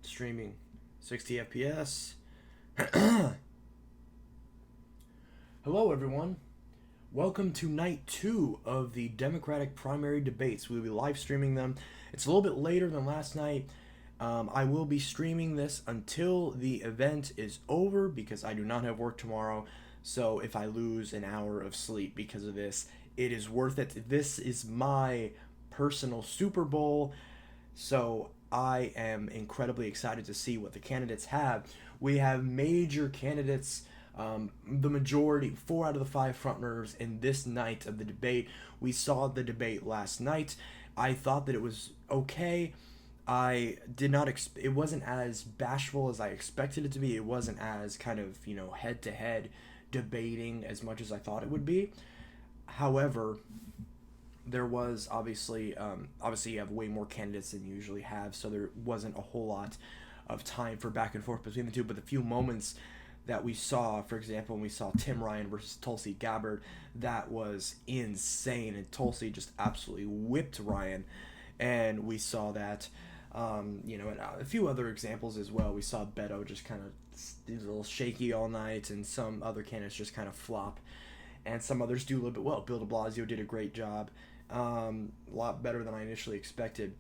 Streaming 60 FPS. Hello, everyone. Welcome to night 2 of the Democratic primary debates. We'll be live streaming them. It's a little bit later than last night. I will be streaming this until the event is over because I do not have work tomorrow. So if I lose an hour of sleep because of this, it is worth it. This is my personal Super Bowl. So I am incredibly excited to see what the candidates have. We have major candidates. The majority, 4 out of the 5 frontrunners in this night of the debate. We saw the debate last night. I thought that it was okay. I did not. It wasn't as bashful as I expected it to be. It wasn't as kind of head to head debating as much as I thought it would be. However, there was obviously you have way more candidates than you usually have, so there wasn't a whole lot of time for back and forth between the two. But the few moments that we saw, for example, when we saw Tim Ryan versus Tulsi Gabbard, that was insane, and Tulsi just absolutely whipped Ryan, and we saw that, and a few other examples as well. We saw Beto just kind of a little shaky all night, and some other candidates just kind of flop, and some others do a little bit well. Bill de Blasio did a great job, a lot better than I initially expected.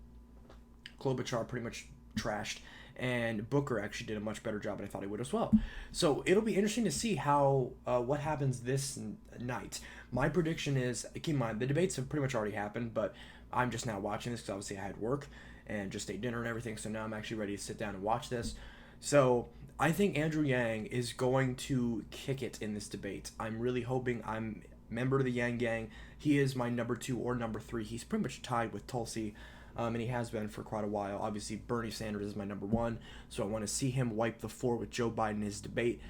Klobuchar pretty much trashed, and Booker actually did a much better job, and I thought he would as well. So it'll be interesting to see how what happens this night. My prediction is, keep in mind, the debates have pretty much already happened, but I'm just now watching this because obviously I had work and just ate dinner and everything, so now I'm actually ready to sit down and watch this. So I think Andrew Yang is going to kick it in this debate. I'm really hoping. I'm a member of the Yang Gang. He is my number 2 or number 3. He's pretty much tied with Tulsi. And he has been for quite a while. Obviously, Bernie Sanders is my number 1, so I want to see him wipe the floor with Joe Biden in his debate.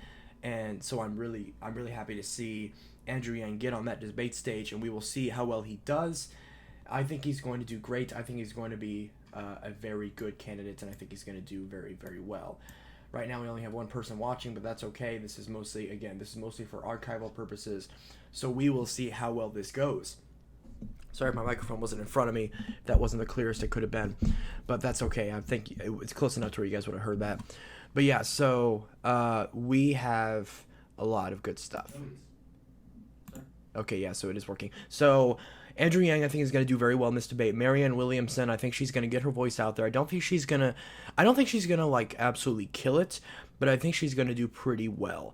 And so I'm really happy to see Andrew Yang get on that debate stage, and we will see how well he does. I think he's going to do great. I think he's going to be a very good candidate, and I think he's going to do very, very well. Right now, we only have one person watching, but that's okay. This is mostly for archival purposes, so we will see how well this goes. Sorry, my microphone wasn't in front of me. That wasn't the clearest it could have been, but that's okay. I think it's close enough to where you guys would have heard that. But yeah, so we have a lot of good stuff. Okay, yeah, so it is working. So Andrew Yang, I think, is going to do very well in this debate. Marianne Williamson, I think she's going to get her voice out there. I don't think she's going to like absolutely kill it, but I think she's going to do pretty well.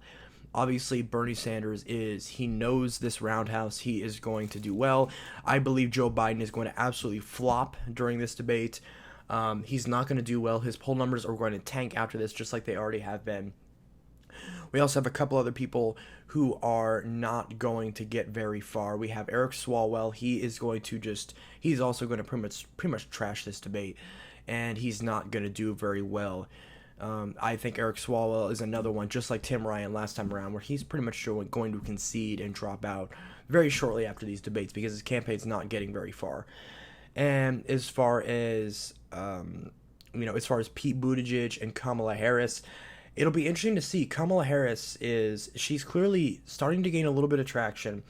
Obviously, Bernie Sanders he knows this roundhouse. He is going to do well. I believe Joe Biden is going to absolutely flop during this debate. He's not going to do well. His poll numbers are going to tank after this, just like they already have been. We also have a couple other people who are not going to get very far. We have Eric Swalwell. He's also going to pretty much trash this debate, and he's not going to do very well. I think Eric Swalwell is another one, just like Tim Ryan last time around, where he's pretty much going to concede and drop out very shortly after these debates because his campaign's not getting very far. And as far as Pete Buttigieg and Kamala Harris, it'll be interesting to see. Kamala Harris she's clearly starting to gain a little bit of traction,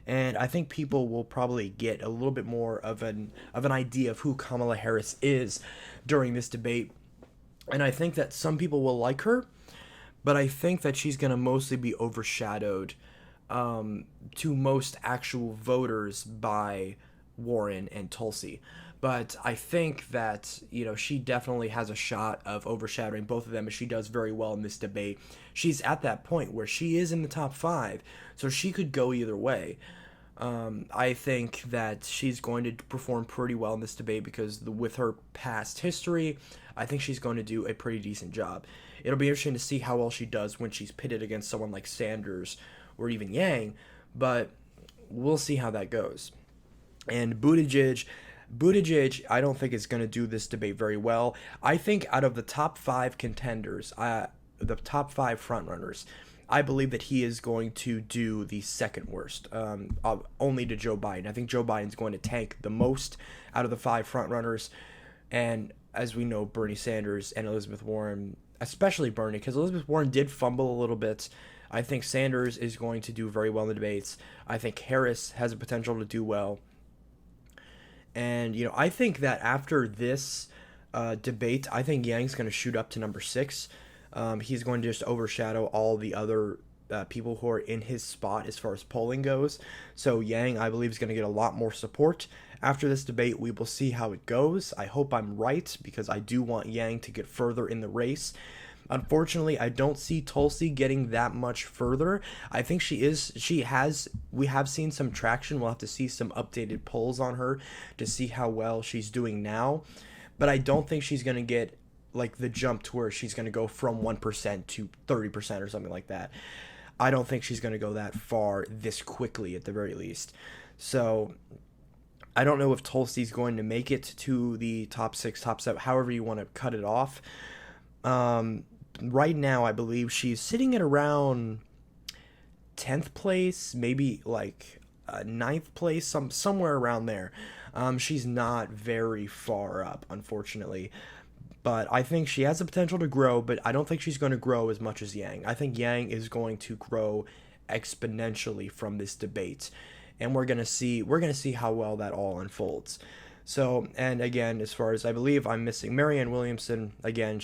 and I think people will probably get a little bit more of an idea of who Kamala Harris is during this debate. And I think that some people will like her, but I think that she's going to mostly be overshadowed to most actual voters by Warren and Tulsi. But I think that, she definitely has a shot of overshadowing both of them if she does very well in this debate. She's at that point where she is in the top 5, so she could go either way. I think that she's going to perform pretty well in this debate because with her past history, I think she's going to do a pretty decent job. It'll be interesting to see how well she does when she's pitted against someone like Sanders or even Yang, but we'll see how that goes. And Buttigieg, I don't think is going to do this debate very well. I think out of the top 5 contenders, the top 5 frontrunners, I believe that he is going to do the second worst, only to Joe Biden. I think Joe Biden's going to tank the most out of the 5 frontrunners, and as we know, Bernie Sanders and Elizabeth Warren, especially Bernie, because Elizabeth Warren did fumble a little bit. I think Sanders is going to do very well in the debates. I think Harris has a potential to do well. And, I think that after this debate, I think Yang's going to shoot up to number 6. He's going to just overshadow all the other people who are in his spot as far as polling goes. So Yang, I believe, is going to get a lot more support after this debate. We will see how it goes. I hope I'm right because I do want Yang to get further in the race. Unfortunately, I don't see Tulsi getting that much further. I think we have seen some traction. We'll have to see some updated polls on her to see how well she's doing now. But I don't think she's going to get like the jump to where she's going to go from 1% to 30% or something like that. I don't think she's going to go that far this quickly at the very least. So I don't know if Tulsi's going to make it to the top 6, top 7, however you want to cut it off. Right now, I believe she's sitting at around 10th place, maybe like 9th place, somewhere around there. She's not very far up, unfortunately. But I think she has the potential to grow, but I don't think she's going to grow as much as Yang. I think Yang is going to grow exponentially from this debate. And we're going to see how well that all unfolds. So, and again, as far as I believe, I'm missing Marianne Williamson. Again,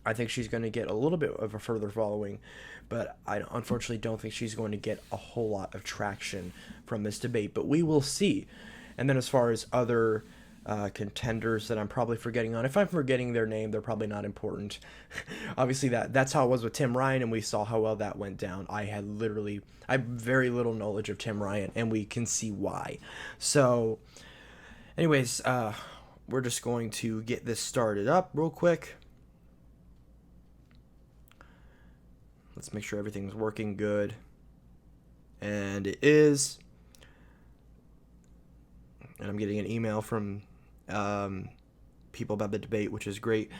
I think she's going to get a little bit of a further following, but I unfortunately don't think she's going to get a whole lot of traction from this debate, but we will see. And then as far as other contenders that I'm probably forgetting on, if I'm forgetting their name, they're probably not important. Obviously, that's how it was with Tim Ryan, and we saw how well that went down. I have very little knowledge of Tim Ryan, and we can see why. So, anyways, we're just going to get this started up real quick. Let's make sure everything's working good. And it is. And I'm getting an email from people about the debate, which is great.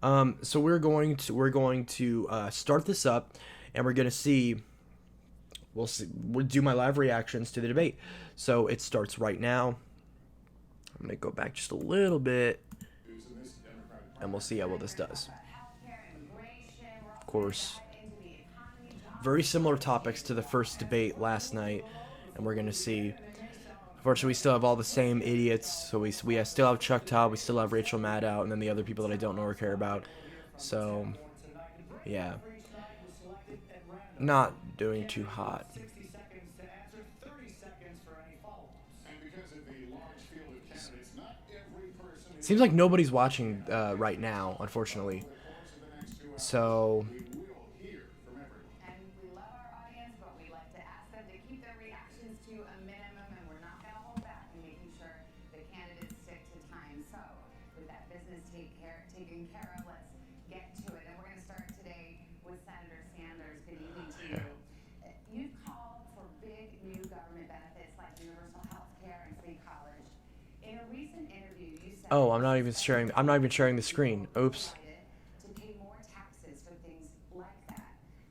So we're going to start this up, and we're going to see. We'll do my live reactions to the debate. So it starts right now. I'm going to go back just a little bit, and we'll see how well this does. Of course, very similar topics to the first debate last night, and we're going to see. Unfortunately, we still have all the same idiots, so we still have Chuck Todd, we still have Rachel Maddow, and then the other people that I don't know or care about. So, yeah. Not doing too hot. Seems like nobody's watching right now, unfortunately. So... Oh, I'm not even sharing the screen. Oops.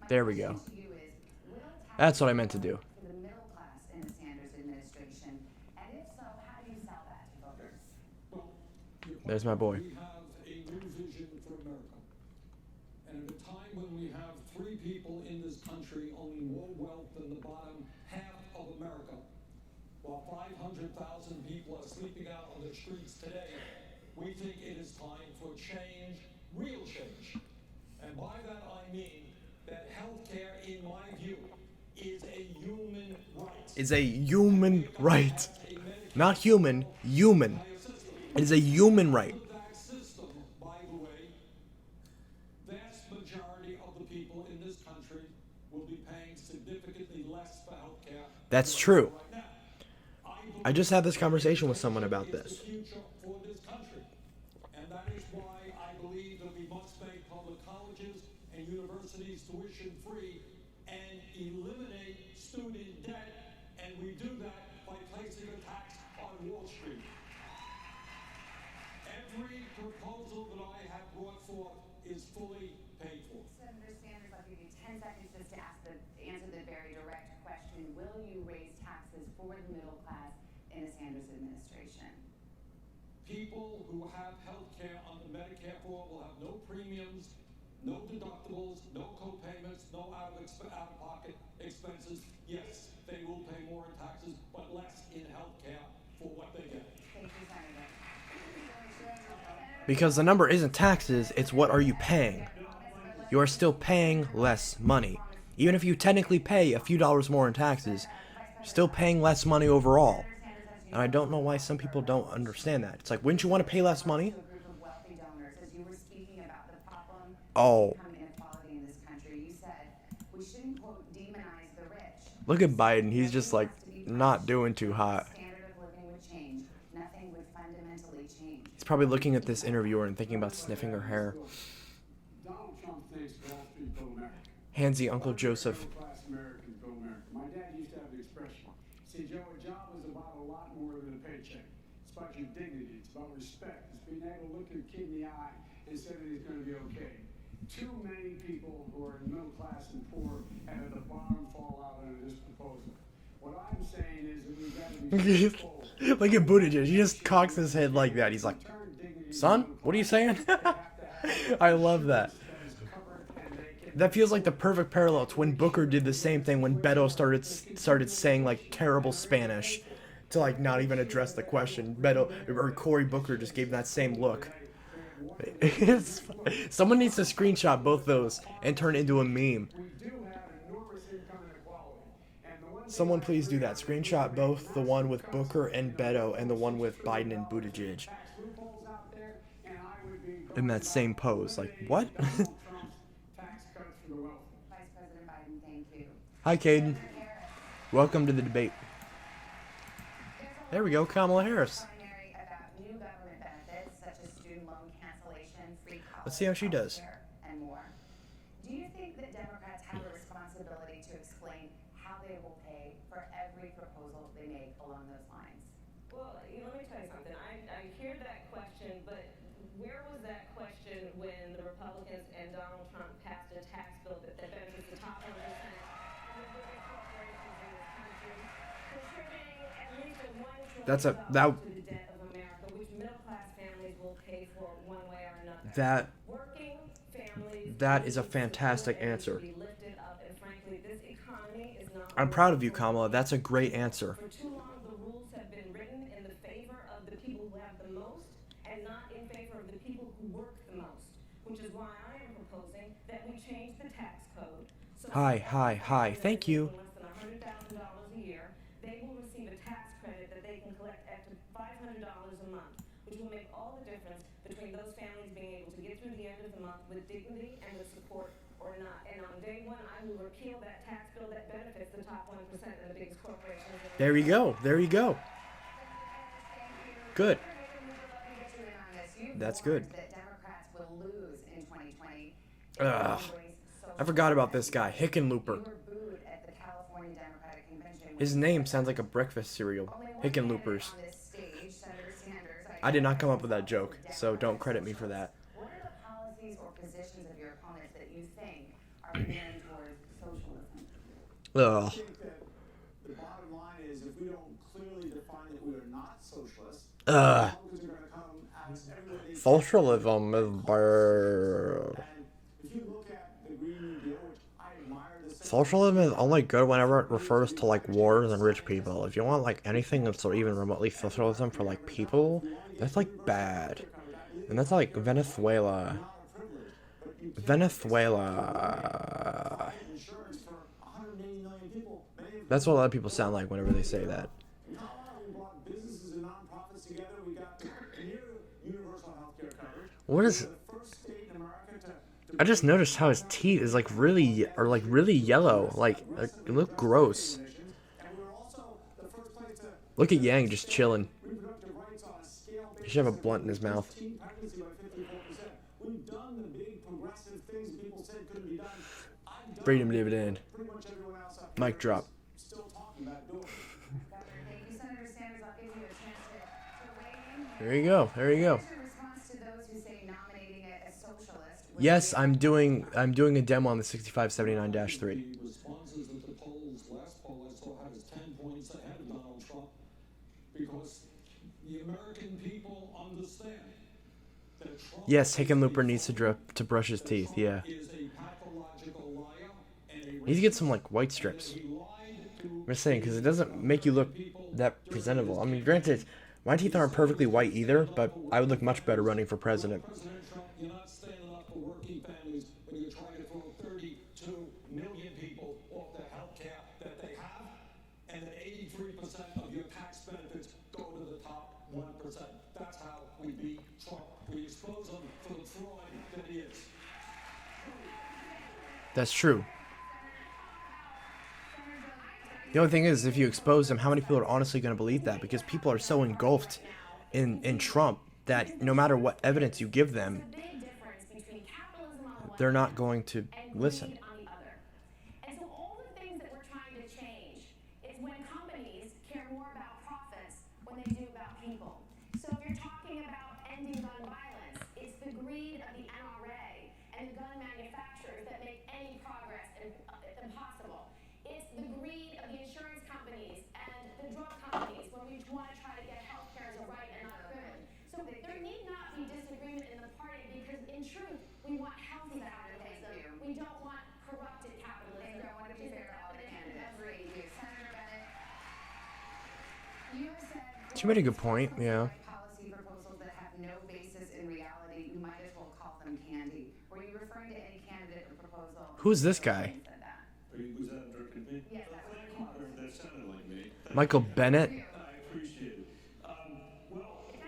There we go. That's what I meant to do. There's my boy. We have a new vision for America. And at a time when we have 3 people in this country owning more wealth than the bottom half of America, while 500,000 people are sleeping out on the streets today, we think it is time for change, real change. And by that I mean that healthcare, in my view, is a human right. It's a human right. Not human, human. It is a human right. That system, by the way, vast majority of the people in this country will be paying significantly less for healthcare. That's true. I just had this conversation with someone about this. For this country. And that is why I believe that we must make public colleges and universities tuition free and eliminate student debt. And we do that by placing a tax on Wall Street. Every proposal that I have brought forth is fully paid for. Senator Sanders, I'll give you 10 seconds just to answer the very direct question. Will you raise taxes for the middle class in the Sanders administration? People who have health care under Medicare for All will have no premiums, no deductibles, no co-payments, no out-of-pocket expenses. Yes, they will pay more in taxes, but less in health care for Because the number isn't taxes, it's what are you paying. You are still paying less money. Even if you technically pay a few dollars more in taxes, you're still paying less money overall. And I don't know why some people don't understand that. It's like, wouldn't you want to pay less money? Oh, look at Biden. He's just like not doing too hot. He's probably looking at this interviewer and thinking about sniffing her hair. Donald Trump thinks Wall Street built America. Handsy Uncle Joseph. Middle-class Americans built America. My dad used to have the expression, see, Joe, a job is about a lot more than a paycheck. It's about your dignity. It's about respect. It's being able to look your kid in the eye and say that he's going to be okay. Too many people who are middle class and poor and at the bottom fall out under this proposal. What I'm saying is that we've got to be bold. Look at Buttigieg. He just cocks his head like that. He's like, son, what are you saying? I love that. That feels like the perfect parallel to when Booker did the same thing when Beto started saying like terrible Spanish to like not even address the question. Beto or Cory Booker just gave him that same look. Someone needs to screenshot both those and turn it into a meme. Someone please do that. Screenshot both the one with Booker and Beto and the one with Biden and Buttigieg in that same pose. Like, what? Hi, Caden. Welcome to the debate. There we go, Kamala Harris. Let's see how she does. Do you think that Democrats have a responsibility to explain how they will pay for every proposal they make along those lines? Well, let me tell you something. I hear that question, but where was that question when the Republicans and Donald Trump passed a tax bill that benefits the top 1% of the big corporations in this country, contributing at least $1 trillion That's to the debt of America, which middle-class families will pay for one way or another. That is a fantastic answer. I'm proud of you, Kamala. That's a great answer. For too long, the rules have been written in the favor of the people who have the most and not in favor of the people who work the most, which is why I am proposing that we change the tax code. So Hi. Thank you. less than $100,000 a year, they will receive a tax credit that they can collect up to $500 a month, which will make all the difference between those families being able to get through the end of the month with dignity and with support or not. And on day one, I will repeal that tax bill that benefits the top 1% and the biggest corporations. There you go. Good. That's good. Ugh. I forgot about this guy, Hickenlooper. His name sounds like a breakfast cereal. Hickenloopers. I did not come up with that joke, so don't credit me for that. What are the policies or positions of your opponents that you think are veering towards socialism? Ugh. I think that the bottom line is if we don't clearly define that we are not socialists, Republicans are going to come at us everywhere they can. Socialism is bad. And if you look at the Green New Deal, which I admire the Socialism is only good whenever it refers to like wars and rich people. If you want like anything that's even remotely socialism for like people, that's like bad. And that's like Venezuela. insurance for 180 million people. That's what a lot of people sound like whenever they say that. In Colorado, we brought businesses and nonprofits together. We got near universal health care coverage. What is? The first state in America to I just noticed how his teeth is like really yellow. Like it look gross. and we were also the first place to Look at Yang just chilling. reproductive rights on a scale He should have a blunt in his mouth. teen pregnancy by 54%. We've done the big progressive things people said couldn't be done. I've done Freedom dividend. pretty much everyone else up Mic drop. still talking about doing it. Governor, thank you. Senator Sanders, I'll give you a chance to weigh in here. There you go. What's your response to those who say nominating it as socialist? would Yes, be- I'm doing a demo on the 6579-3. The responses at the polls, last poll I saw had us 10 points ahead of Donald Trump because the American people understand that Trump Yes, Hickenlooper needs to brush his teeth. Yeah, is a pathological liar and a he needs to get some like white strips. he lied to I'm just saying because it doesn't make you look that presentable. I mean, granted, My teeth aren't perfectly white either, but I would look much better running for president. President Trump, you're not standing up for working families when you're trying to throw 32 million people off the health care that they have, and that 83% of your tax benefits go to the top 1%. That's how we beat Trump. We expose him for the fraud that he is. That's true. The only thing is, if you expose them, how many people are honestly going to believe that? Because people are so engulfed in Trump that no matter what evidence you give them, Big difference between capitalism on the one they're not hand going to and listen. greed on the other. And so all the things that we're trying to change is when companies care more about profits when they do about people. So if you're talking about ending gun violence, it's the greed of the NRA and the gun manufacturers that make any progress impossible. It's the greed of the insurance companies and the drug companies when we want to try to get health care as a right and not a privilege. So there need not be disagreement in the party because in truth, we want healthy capitalism. We don't want corrupted capitalism. I want to be fair to all the candidates. Agreed. Senator Bennett, you have said She made a good point, yeah. policy proposals that have no basis in reality, you might as well call them candy. Were you referring to any candidate or proposal? Who's this guy? Said that? Was that directed at me? Yes, that was That sounded like me. Michael Bennett. I appreciate it.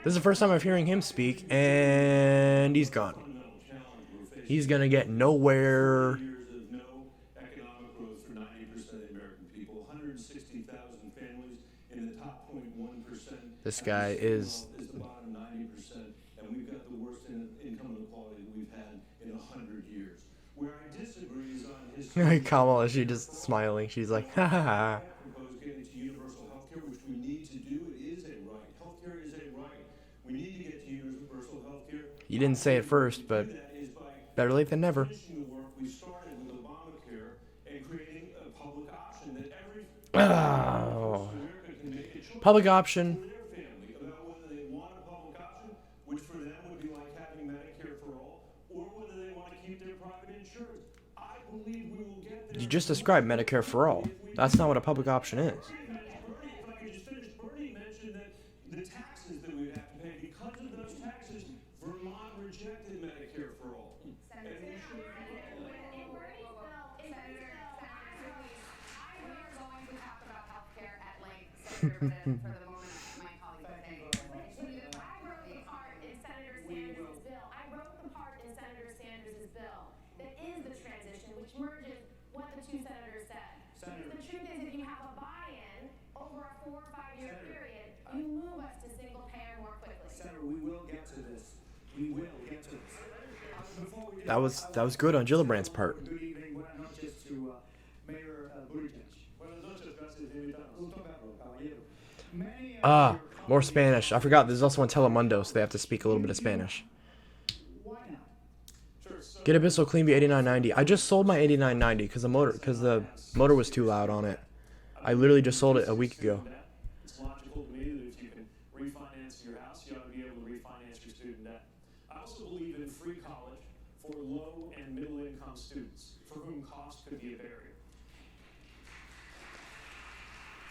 This is the first time I'm hearing him speak, and he's gone. Fundamental challenge we're facing. He's gonna get nowhere. Years of no economic growth for 90% of the American people, 160,000 families in the top 0.1%. This guy is. Is the bottom 90%, and we've got the worst income inequality that we've had in 100 years. Where I disagree is on his. Kamala, she just smiling. She's like, ha ha ha. I propose getting to universal health care, which we need to do. It is a right. Health care is a right. We need to get to universal health care. You didn't say it first, but That is by better late than never. finishing the work we started with Obamacare and creating a public option that every Oh. American can make a choice Public option. for their family about whether they want a public option, which for them would be like having Medicare for all, or whether they want to keep their private insurance. I believe we will get there. You just described Medicare for all. That's not what a public option is. Bernie, if I could just finish, Bernie mentioned that the taxes that we would have to pay, because of those taxes, Vermont rejected Medicare for all. And we should. going to talk about healthcare at length, Senator Bennett, for the moment. My colleagues are I wrote the part in Senator Sanders' bill. I wrote the part in Senator Sanders' bill that is the transition, which merges what the two senators said. Because the truth is, if you have a buy-in over a 4 or 5 year period, you move us to single payer more quickly. Senator, we will get to this. We will get to this. Before we do, That was good on Gillibrand's part. Good evening, buenas noches to Mayor Buttigieg. Buenas noches, gracias, invitados. Punto perro, caballero. Many of Ah, your more Spanish. I forgot there's also on Telemundo, so they have to speak a little bit of Spanish. Why not? Get a Bissell Clean Bee 8990. I just sold my 8990 because the motor was too loud on it. I literally just sold it a week ago. It's logical to me that if you can refinance your house, you ought to be able to refinance your student debt. I also believe in free college for low and middle income students for whom cost could be a barrier.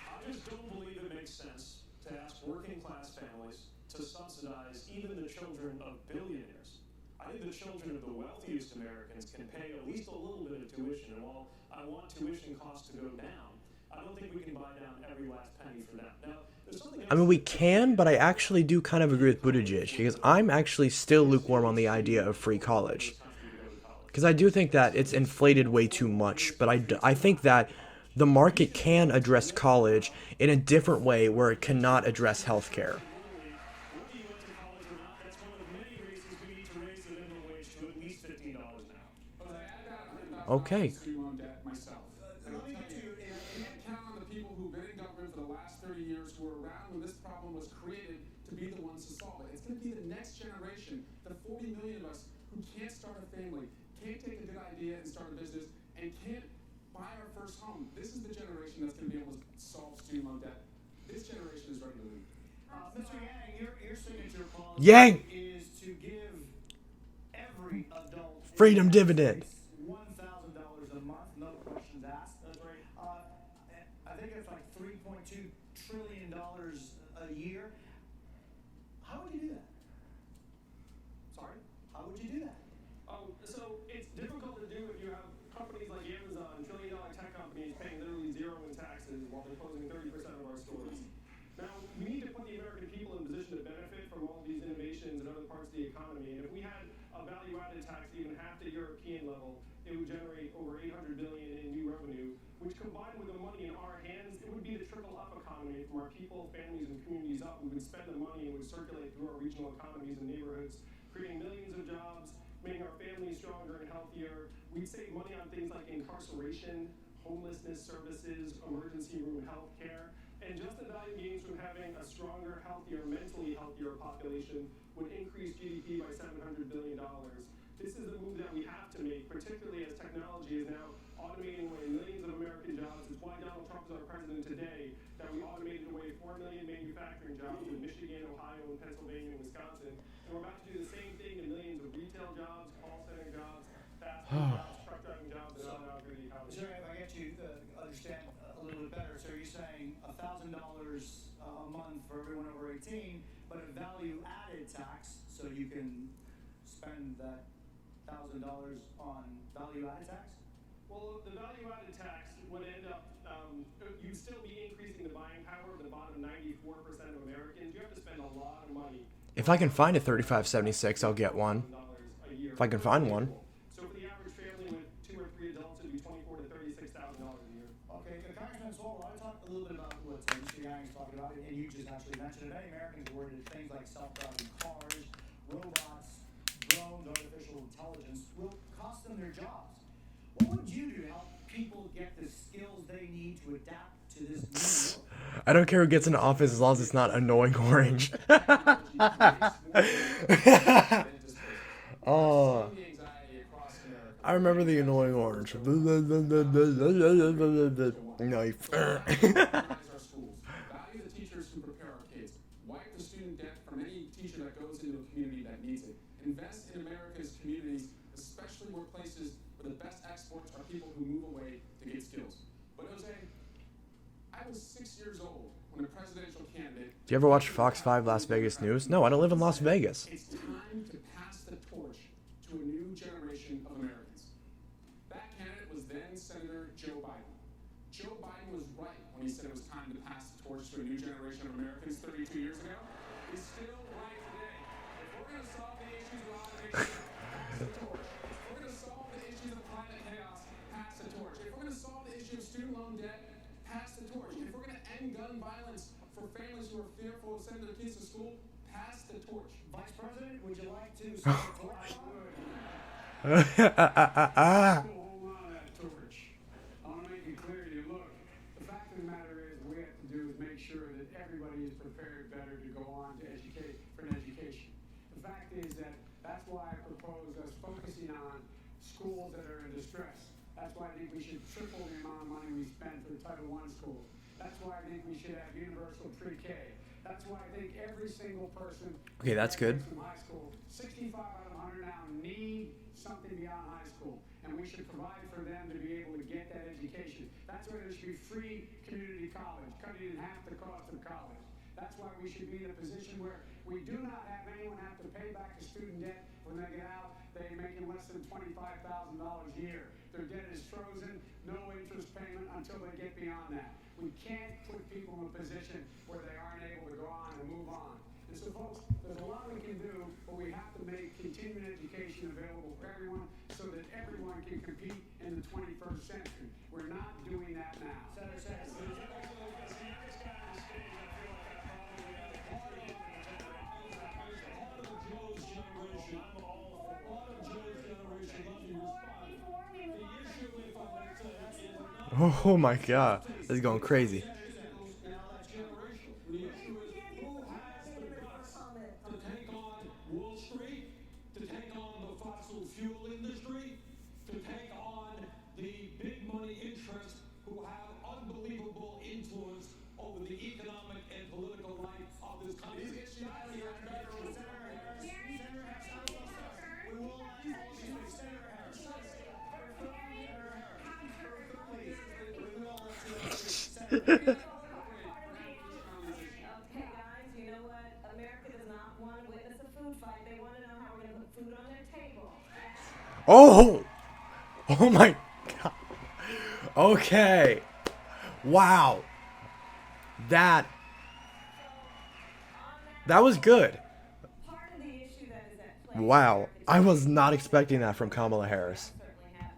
I just don't believe it makes sense to ask working class families to subsidize even the children of billionaires. I think the children of the wealthiest Americans can pay at least a little bit of tuition, and while I want tuition costs to go down, I don't think we can buy down every last penny for them. Now, there's something I mean, we can, but I actually do kind of agree with Buttigieg because I'm actually still lukewarm on the idea of free college. Because I do think that it's inflated way too much, but I think that the market can address college in a different way where it cannot address healthcare. whether you went to college or not, that's one of many reasons we need to raise the minimum wage to at least $15 an hour. Okay. Student loan debt myself. Let me tell you, I can't count on the people who've been in government for the last 30 years who were around when this problem was created to be the ones to solve it. It's going to be the next generation, the 40 million of us who can't start a family, can't take a good idea and start a business, and can't buy our first home. This is the generation that's going to be able to solve student loan debt. This generation is ready to leave. Mr. Yang, your signature clause Yang! is to give every adult Freedom dividend. $1,000 a month, no questions asked. That's right. I think it's like $3.2 trillion a year. would you do that? Sorry? How would you do that? So it's difficult to do if you have companies like Amazon, trillion-dollar tech companies paying literally zero in taxes while they're closing 30% of our stores. Now, we need to put the American people in a position to benefit from all of these innovations in other parts of the economy. And if we had a value-added tax even half the European level, it would generate over $800 billion in new revenue, which combined with the money in our hands, it would be the trickle-up economy from our people, families, and communities up. We would spend the money and it would circulate through our regional economies and neighborhoods, creating millions of jobs, making our families stronger and healthier. We'd save money on things like incarceration, homelessness services, emergency room health care, and just the value gains from having a stronger, healthier, mentally healthier population would increase GDP by $700 billion. This is the move that we have to make, particularly as technology is now automating away millions of American jobs. It's why Donald Trump is our president today, that we automated away 4 million manufacturing jobs in Michigan, Ohio, and Pennsylvania, and Wisconsin. And we're about to do the same thing in millions of retail jobs, call center jobs, fast food jobs, truck driving jobs, and other out through the economy. Sir, if I get you to understand a little bit better, so you're saying $1,000 a month for everyone over 18, but a value-added tax, so you can spend that $1,000 on value-added tax? Well, the value-added tax would end up, you'd still be increasing the buying power of the bottom 94% of Americans. You have to spend a lot of money. If I can find a 3576, I'll get one. If I can find one. So for the average family with 2 or 3 adults, it'd be $24,000 to $36,000 a year. Okay, Congressman Swalwell, I talked a little bit about what Mr. Yang is talking about, and you just actually mentioned it. Many Americans are worried that things like self-driving cars, robots, drones, artificial intelligence will cost them their jobs. What would you do to help people get the skills they need to adapt to this new world? I don't care who gets into office as long as it's not annoying orange. Oh, I remember the annoying orange. Organize our schools. Value the teachers who prepare our kids. Wipe the student debt from any teacher that goes into a community that needs it. Invest in America's communities, especially where places where the best exports are people who move away to get skills. But Jose, I was 6 years old when a presidential candidate. Do you ever watch Fox 5 Las Vegas News? No, I don't live in Las Vegas. It's time to pass the torch to a new generation of Americans. That candidate was then Senator Joe Biden. Joe Biden was right when he said it was time to pass the torch to a new generation of Americans 32 years ago. He's still right today. If we're going to solve the issues of automation, pass the torch. If we're going to solve the issues of climate chaos, pass the torch. If we're going to solve the issue of student loan debt, pass the torch. If we're going to end gun violence for families who are fearful of sending their kids to school, pass the torch. Vice President, would you like to say the torch? Hold on to that torch. I want to make it clear to you, look, the fact of the matter is what we have to do is make sure that everybody is prepared better to go on to educate for an education. The fact is that that's why I propose us focusing on schools that are in distress. That's why I think we should triple the amount of money we spend for Title I schools. That's why I think we should have universal pre-K. That's why I think every single person Okay, that's good. from high school, 65 out of 100 now need something beyond high school, and we should provide for them to be able to get that education. That's why there should be free community college, cutting in half the cost of college. That's why we should be in a position where we do not have anyone have to pay back a student debt when they get out. They're making less than $25,000 a year. Their debt is frozen, no interest payment until they get beyond that. We can't put people in a position where they aren't able to go on and move on. And so, folks, there's a lot we can do, but we have to make continuing education available for everyone so that everyone can compete in the 21st century. We're not doing that now. Senator Sanders. Oh my god, this is going crazy. Wall Street, to take on the fossil fuel industry, to take on the big money interests who have unbelievable influence over the economic and political life of this country. Okay, guys, you know what? America does not want to witness a food fight. They want to know how we're going to put food on their table. Oh! Oh my god. Okay. Wow. That was good. Part of the issue that is at play. Wow. I was not expecting that from Kamala Harris. Certainly have.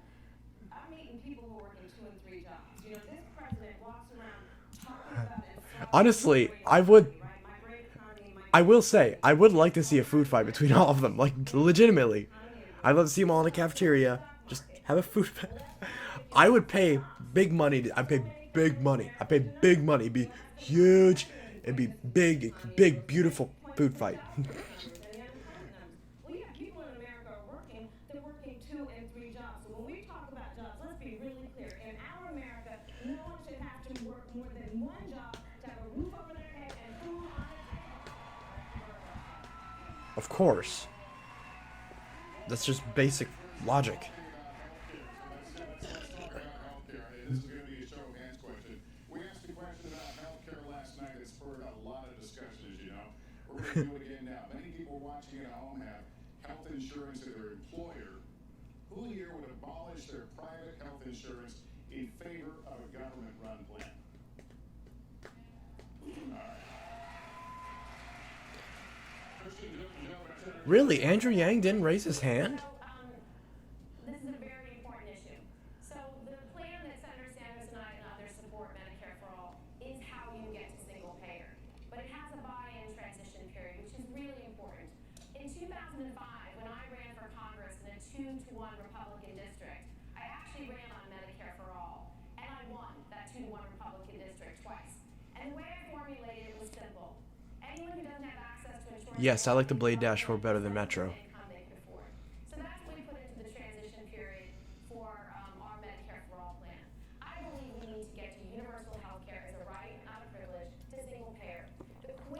I'm meeting people who are working 2 and 3 jobs. You know, this president walks around talking about it. Honestly, I will say, I would like to see a food fight between all of them. Like, legitimately. I'd love to see them all in the cafeteria. Just have a food fight. I would pay big money. I'd pay big money. I'd pay big money. It'd be huge. It'd be big, beautiful food fight. Well, yeah, people in America are working. They're working 2 and 3 jobs. So when we talk about jobs, let's be really clear. In our America, no one should have to work more than 1 job to have a roof over their head and food on their table. Of course. That's just basic logic. This is going to be a show of hands question. We asked a question about healthcare last night that spurred a lot of discussion, as you know. We're going to do it again now. Many people watching at home have health insurance through their employer. Who here would abolish their private health insurance in favor of a government-run plan? All right. Really? Andrew Yang didn't raise his hand? This is a very important issue. So the plan that Senator Sanders and I and others support, Medicare for All, is how you get to single payer. But it has a buy-in transition period, which is really important. In 2005, when I ran for Congress in a 2-to-1 Republican district, I actually ran on Medicare for All, and I won that 2-to-1 Republican district twice. And the way I formulated it was simple. Anyone who doesn't have access to insurance... Yes, I like the Blade dashboard better than Metro. So that's what we put into the transition period for our Medicare for All plan. I believe we need to get to universal health care as a right, not a privilege, to single payer.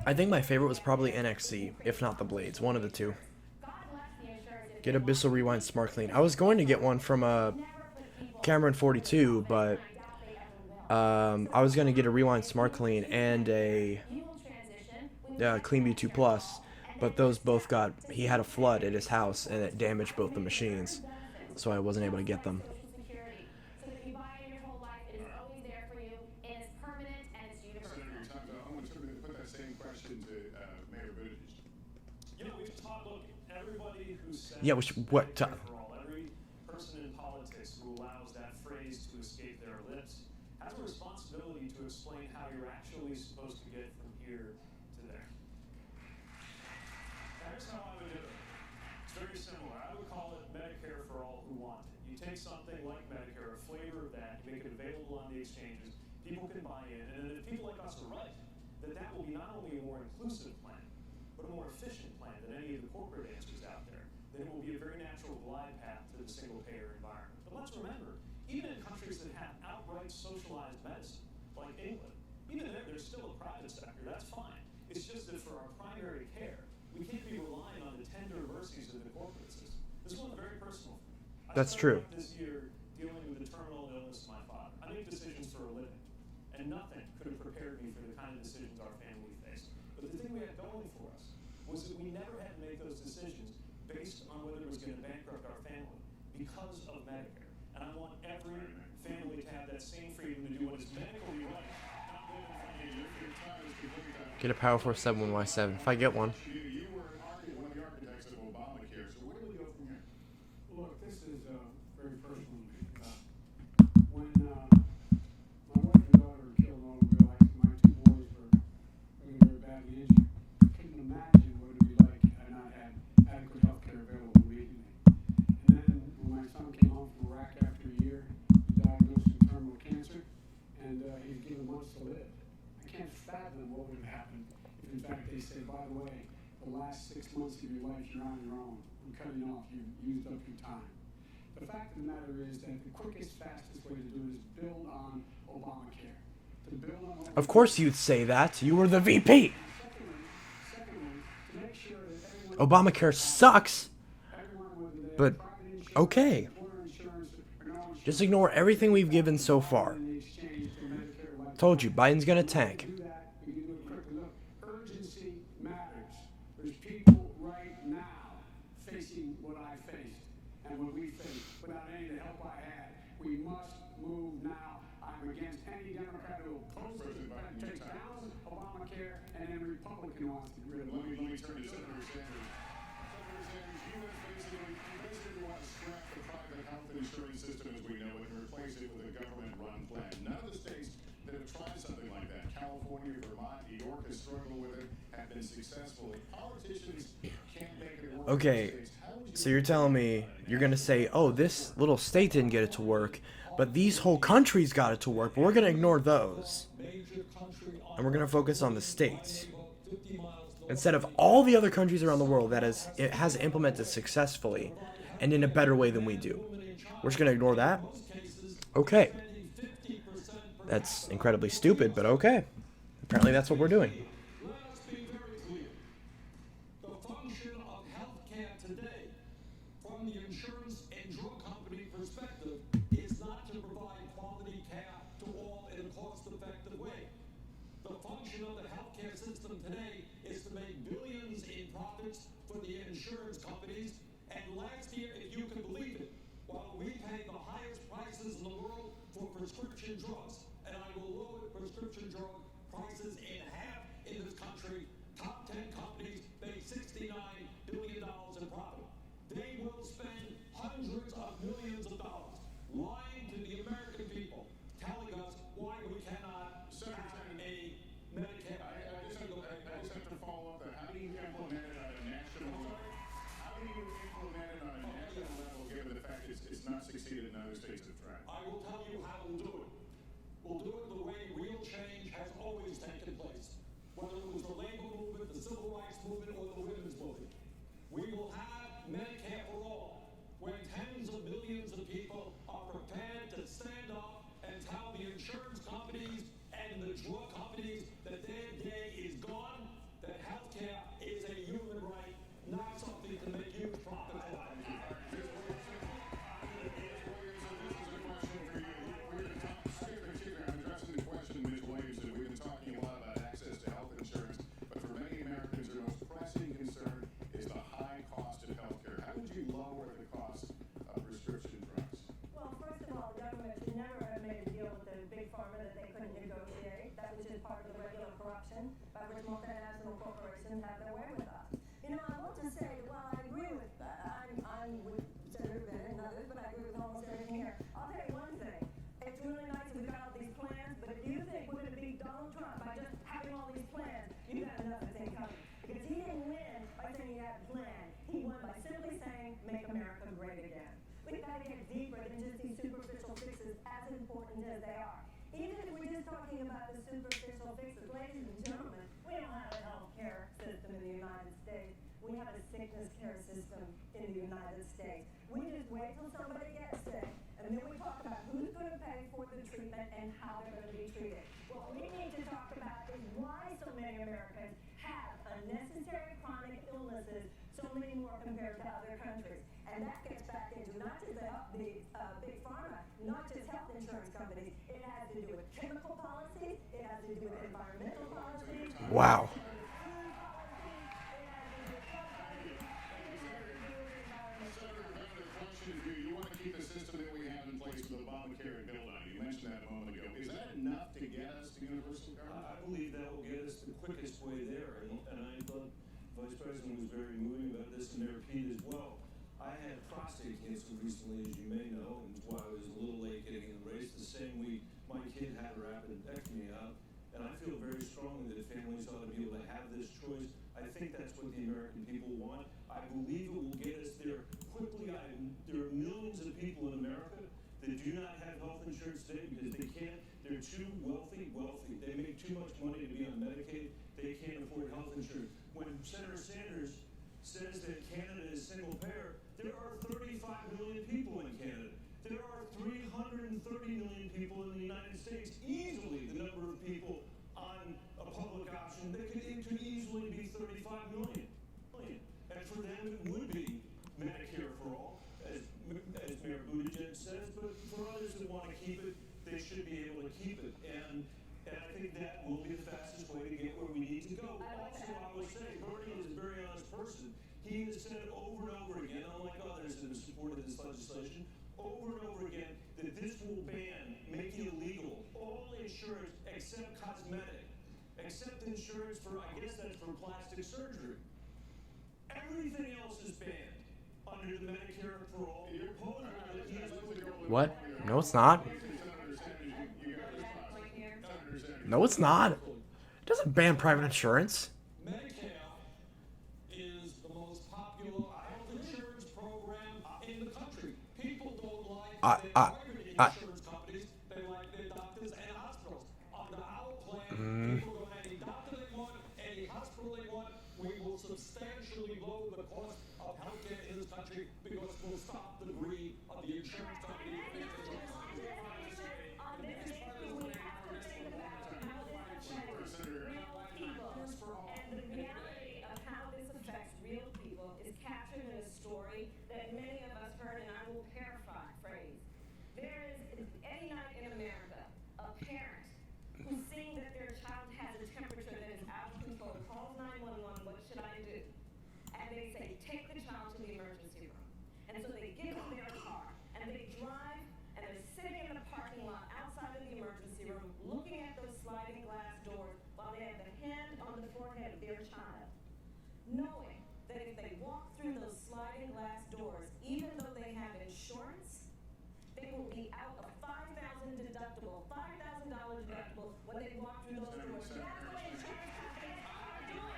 I think my favorite was probably NXC, if not the Blades, one of the two. Get Abyssal Rewind Smart Clean. I was going to get one from Cameron 42, but I was going to get a Rewind Smart Clean and a Clean View 2 Plus, but those both got, he had a flood at his house and it damaged both the machines, so I wasn't able to get them. Yeah, which, what? Every person in politics who allows that phrase to escape their lips has a responsibility to explain how you're actually supposed to get from here to there. Here's how I would do it. It's very similar. I would call it Medicare for all who want it. You take something like Medicare, a flavor of that, you make it available on the exchanges, people can buy in, and if people like us are right, that will be not only a more inclusive plan, but a more efficient plan than any of the corporate answers out there. Then it will be a very natural glide path to the single-payer environment. But let's remember, even in countries that have outright socialized medicine, like England, even there, there's still a private sector. That's fine. It's just that for our primary care, we can't be relying on the tender mercies of the corporate system. This one's very personal for me. That's true. This year, dealing with the terminal illness of my father. I make decisions for a living, and nothing could have prepared me for the kind of decisions our family faced. But the thing we had going for us was that we never had to make those decisions based on whether it was going to bankrupt our family because of Medicare. And I want every family to have that same freedom to do what is medically right. Get a Power Force 71Y7 if I get one. You were one of the architects of Obamacare, so where do we go from here? Look, this is very personal to me. When my wife and daughter were killed in an automobile accident, my 2 boys were really very badly injured. I couldn't imagine what it would be like had I not had adequate health care available immediately. And then when my son came home from Iraq after a year, he diagnosed with terminal cancer, and he's given months to live. I can't fathom what would have happened if, in fact, they said, by the way, the last 6 months of your life, you're on your own. We're cutting off. You've used up your time. The fact of the matter is that the quickest, fastest way to do it is build on Obamacare. To build on Obamacare. Of course you'd say that. You were the VP. Secondly, to make sure that Obamacare sucks, everyone with but private insurance, okay. employer insurance, or no insurance Just ignore everything we've given so far. in exchange for Medicare. Told you, Biden's gonna tank. Do that. We can do it quickly. Look, urgency, matters. There's people right now facing what I faced and what we faced without any of the help I had. We must move now. I'm against any Democrat who opposes that takes down Obamacare and any Republican who wants to get rid of it. Let me turn to Senator Sanders. Senator Sanders, you basically want to scrap the private health insurance system as we know it and replace it with a government-run plan. None of the states that have tried something like that, California, Vermont, New York, has struggled with it, have been successful. If politicians can't make it work. Okay, so you're telling me you're going to say, oh, this little state didn't get it to work, but these whole countries got it to work, but we're going to ignore those. And we're going to focus on the states. Instead of all the other countries around the world that it has implemented successfully and in a better way than we do. We're just going to ignore that? Okay. That's incredibly stupid, but okay. Apparently that's what we're doing. Let us be very clear. The function of healthcare today, from the insurance and drug company perspective, is not to provide quality care to all in a cost-effective way. The function of the healthcare system today is to make billions in profits for the insurance companies. And last year, if you can believe it, while we pay the highest prices in the world for prescription drugs, and I will lower prescription drug prices in half in this country, top 10 companies make $69 billion in profit. They will spend hundreds of millions of dollars lying to the American people, telling us why we cannot have a Medicare. I just have to follow up that. How do you implement it on a national level? How do you implement it on a national level, given the fact it's not succeeded in other states have tried? I will tell you how we'll do it. We'll do it the way real change has always taken place, whether it was the labor movement, the civil rights movement, or the women's movement. We will have Medicare for all, when tens of millions of people are prepared to stand up and tell the insurance companies and the drug companies that their day is gone, that healthcare is a human right, not something to make huge profits out of. By which multinational corporations have their way with us. You know, I want to say, well, I agree with that. I'm with Senator Bennett and others, but I agree with almost everything here. I'll tell you one thing. It's really nice that we've got all these plans, but if you think we're going to beat Donald Trump by just having all these plans, you got another thing coming. Because he didn't win by saying he had a plan. He won by simply saying, make America great again. We've got to get deeper than just these superficial fixes, as important as they are. Even if we're just talking about the superficial fixes, ladies and gentlemen, we don't have a health care system in the United States. We have a sickness care system in the United States. We just wait till somebody gets sick, and then we talk about who's going to pay for the treatment and how they're going to be treated. What we need to talk about is why so many Americans have unnecessary chronic illnesses, so many more compared to other countries. And that gets back into not just the big pharma, not just health insurance companies. It has to do with chemical policies. It has to do with environmental policies. Wow. You want to keep the system that we have in place with Obamacare and Bill 9. You mentioned that a moment ago. Is that enough to get us to universal coverage? I believe that will get us the quickest way there, and I thought Vice President was very moving about this, and Mayor Pete as well. I had prostate cancer recently, as you may know, and that's why I was a little late getting in the race. The same week, my kid had a appendectomy out, and I feel very strongly that families ought to be able to have this choice. I think that's what the American people want. I believe it will get us there quickly. There are millions of people in America that do not have health insurance today because they can't. They're too wealthy. They make too much money to be on Medicaid. They can't afford health insurance. When Senator Sanders says that Canada is single payer, there are 35 million people in Canada. There are 330 million people in the United States, easily the number of people on a public option that could easily be 35 million. And for them, it would be Medicare for all, as Mayor Buttigieg says, but for others that want to keep it, they should be able to keep it. And I think that will be the fastest way to get where we need to go. Also, I will say, He has said over and over again, unlike others that have supported this legislation, over and over again, that this will make it illegal, all insurance except cosmetic, except insurance for, I guess that's for plastic surgery. Everything else is banned under the Medicare for All proposal that he has put forward. What? No, it's not. No, it's not. It doesn't ban private insurance. Medicare is the most popular health insurance program in the country. People don't like their private insurance companies. They like their doctors and hospitals. Under our plan, people go to any doctor they want, any hospital they want. We will substantially lower the cost of healthcare in this country because we'll stop the greed of the insurance companies. That many of us heard, and I will paraphrase. There is, any night in America, a parent who's seeing that their child has a temperature that is out of control, calls 911, what should I do? And they say, take the child to the emergency room. And so they get in their car, and they drive, and they're sitting in the parking lot outside of the emergency room, looking at those sliding glass doors while they have the hand on the forehead of their child, knowing that if they walk through those sliding glass doors, even though they have insurance, they will be out a $5,000 deductible when they walk through those doors. That's what insurance companies are doing.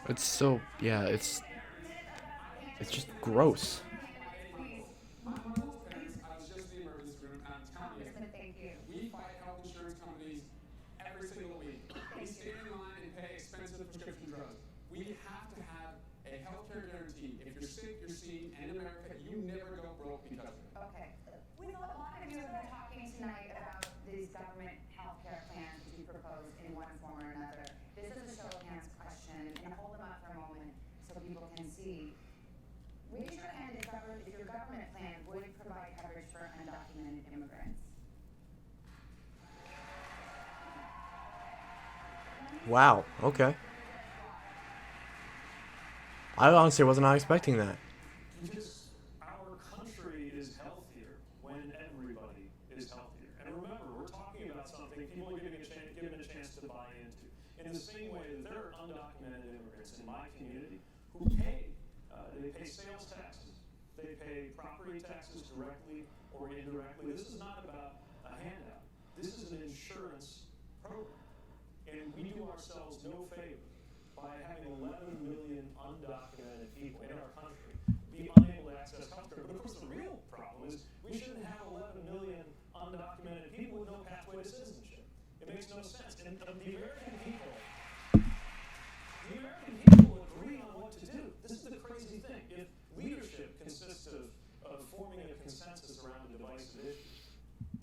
It's so, yeah, it's just gross. I was just in the emergency room, and I'm telling you, Thank you. we fight health insurance companies every single week. We stand in line and pay expensive prescription drugs. We have to have a healthcare guarantee. If you're sick, you're seen, and in America, you never go broke because of it. Okay. A lot of you have been talking tonight about these government health care plans that you propose in one form or another. This is a show of hands question, and hold them up for a moment so people can see. Raise your hand if your government plan would provide coverage for undocumented immigrants. Wow. Okay. I honestly was not expecting that. Because our country is healthier when everybody is healthier. And remember, we're talking about something people are given a chance to buy into. In the same way that there are undocumented immigrants in my community who they pay sales taxes, they pay property taxes directly or indirectly. This is not about a handout. This is an insurance program. And we do ourselves no favor by having 11 million undocumented people in our country be unable to access health care. But of course, the real problem is we shouldn't have 11 million undocumented people with no pathway to citizenship. It makes no sense. And the American people agree on what to do. This is the crazy thing. If leadership consists of forming a consensus around a divisive issue,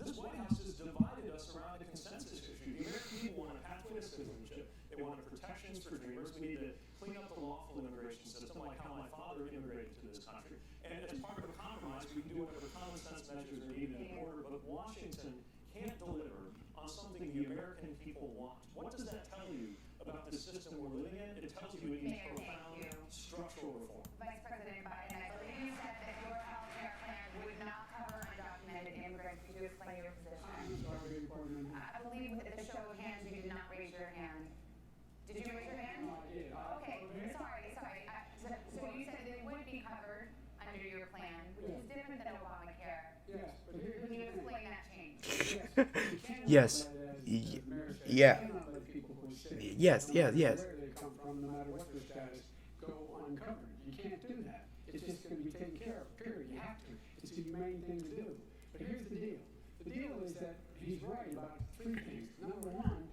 this White House has divided us around a consensus issue. The American people want a pathway to citizenship. They want protections for dreamers. We need to clean up the lawful immigration system, like how my father immigrated to this country. And as part of a compromise, we can do whatever common sense measures are needed in order. But Washington can't deliver on something the American people want. What does that tell you about the system we're living in? It tells you it needs profound structural reform. Vice President Biden, I believe you said that your health care plan would not cover undocumented immigrants. Could you explain your position? I believe at the show of hands you did not raise your hand. Did you raise your hand? Okay, sorry. So you said it would be covered under your plan, which is different than Obamacare. Yes, but Can you explain that change? Yes. Yeah. Yes. where they come from, no matter what their status, go uncovered. You can't do that. It's just going to be taken care of, period. You have to. It's the humane thing to do. But here's the deal. The deal is that he's right about three things. Number one,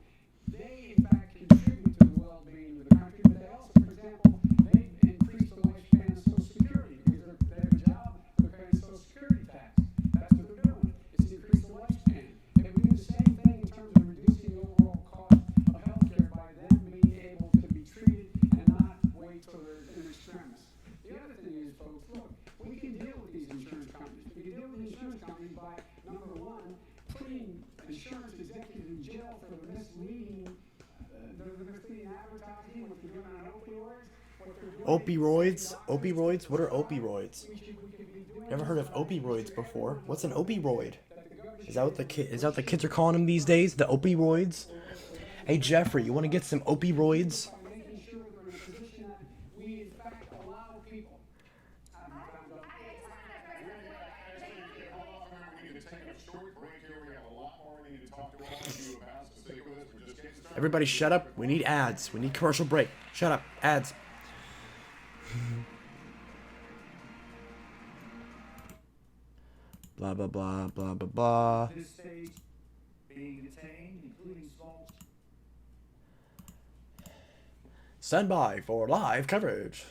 they in fact contribute to the well-being of the country, but they also, for example, they increase the lifespan of Social Security because they have a job, they're paying Social Security tax. That's what they're doing. It's to increase the lifespan. And we do the same thing in terms of reducing the overall cost of health care by them being able to be treated and not wait till they're in extremis. The other thing is, folks, look, we can deal with these insurance companies. We can deal with insurance companies by, number one, putting insurance executives in jail for the misleading advertising, what they're Opioids? Opioids? What are opioids? Never heard of opioids before. What's an opioid? Is that what the kids are calling them these days? The opioids? Hey Jeffrey, you want to get some opioids? By making sure we're in a position that we in fact allow people. Everybody shut up. We need ads. We need commercial break. Shut up. Ads. Blah, blah, blah, blah, blah, blah. This stage being detained, including small. Stand by for live coverage.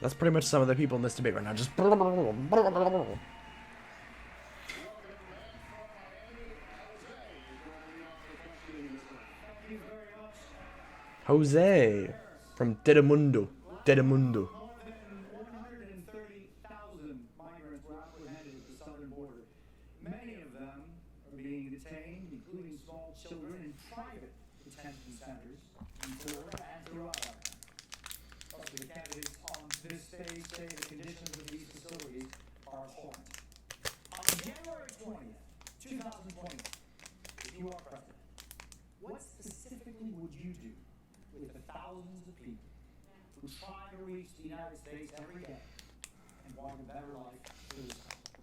That's pretty much some of the people in this debate right now. Just. Jose from Dedamundo. Dedamundo. More than 130,000 migrants were apprehended at the southern border. Many of them are being detained, including small children, in private detention centers in Florida and throughout our country. Also, the candidates on this stage say the conditions of these facilities are abhorrent. On January 20th, 2020, if you are president, what specifically would you do with the thousands of people who try to reach the United States every day and want a better life for this country?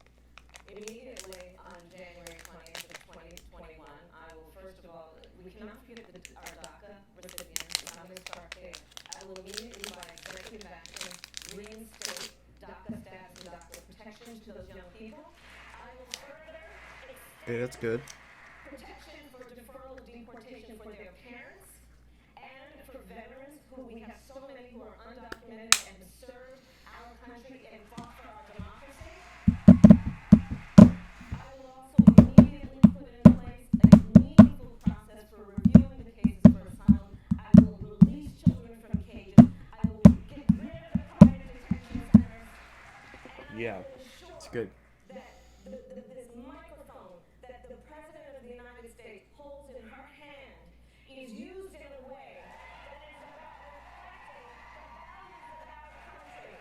Immediately on January 20th of 2021, I will first of all, we cannot forget our DACA recipients. I'm going to start there. I will immediately, by executive action, reinstate DACA status and DACA protection to those young people. I will further extend Hey, that's good. protection for deferral of deportation for their parents and for veterans who we have so many who are undocumented and served our country and fought for our democracy. I will also immediately put in place a meaningful process for reviewing the cases for asylum. I will release children from cages. I will get rid of the private detention centers. And Yeah, I will ensure it's good. that this microphone that the President of the United States holds in her hand is used in a way that is about reflecting the values of our country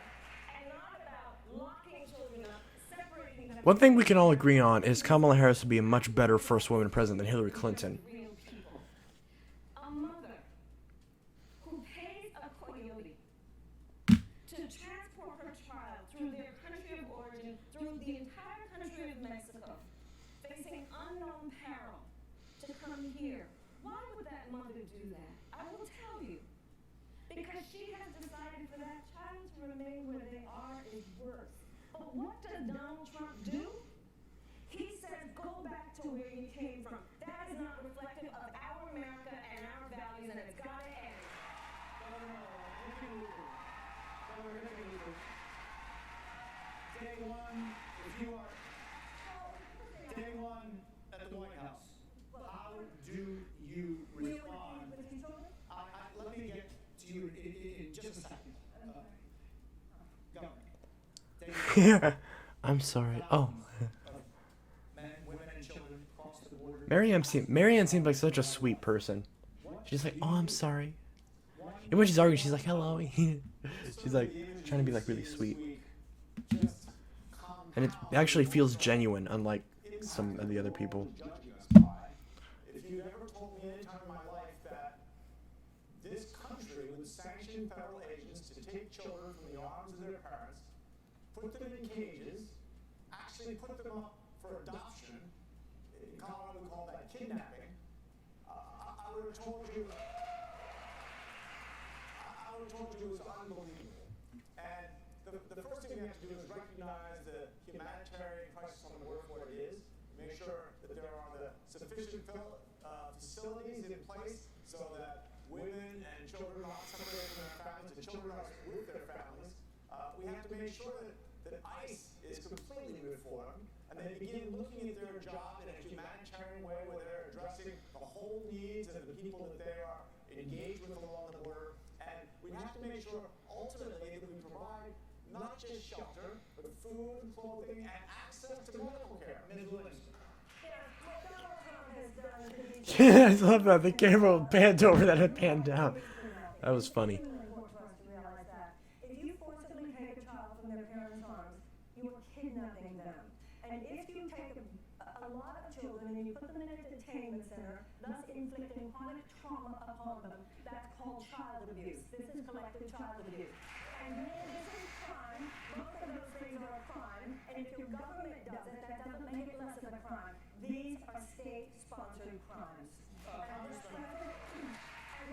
and not about locking children up, separating them. One thing we can all agree on is Kamala Harris would be a much better first woman president than Hillary Clinton. Real people. A mother who pays a coyote to transport her child through their country of origin, through the entire country of Mexico, facing unknown peril to come here. Why would that mother do that? I will tell you. Because she has decided for that child to remain where they are is worse. But what does Donald Trump do? He says, go back to where you came from. That is not reflective of our America and our values, and it's got to end. Day one, if you are day one at the White House, how do you respond? Let me get to you in just a second. Governor. I'm sorry. Oh. Men, women, and children across the border. Marianne seems like such a sweet person. She's like, oh, I'm sorry. And when she's arguing, she's like, hello. She's like trying to be like really sweet. And it actually feels genuine, unlike some of the other people. If you ever told me any time in my life that this country would sanction federal agents to take children from the arms of their parents, put them in cages, actually put them up for adoption, in Colorado we call that kidnapping, I would have told you it was unbelievable. And the first thing we have to do is recognize the humanitarian crisis on the border for what it is, make sure that there are the sufficient facilities in place so that women and children are not separated from their families, the children are with their families. We have to make sure that ICE is completely reformed and they begin looking at their job in a humanitarian way where they're addressing the whole needs of the people that they are engaged with along the border. And we have to make sure ultimately that we provide not just shelter, but food, clothing, and access to medical care. Ms. Williams. What Donald Trump has done to these Yeah, I love that. The camera panned over, then it panned down. That was funny. It's really important for us to realize that. If you forcibly take a child from their parents' arms, you are kidnapping them. And if you take a lot of children and you put them in a detainment center, thus inflicting chronic trauma upon them, that's called child abuse. This is collective child abuse. And this is crime. Both of those things are a crime. And if your government does it, that doesn't make it less of a crime. These are state-sponsored crimes. And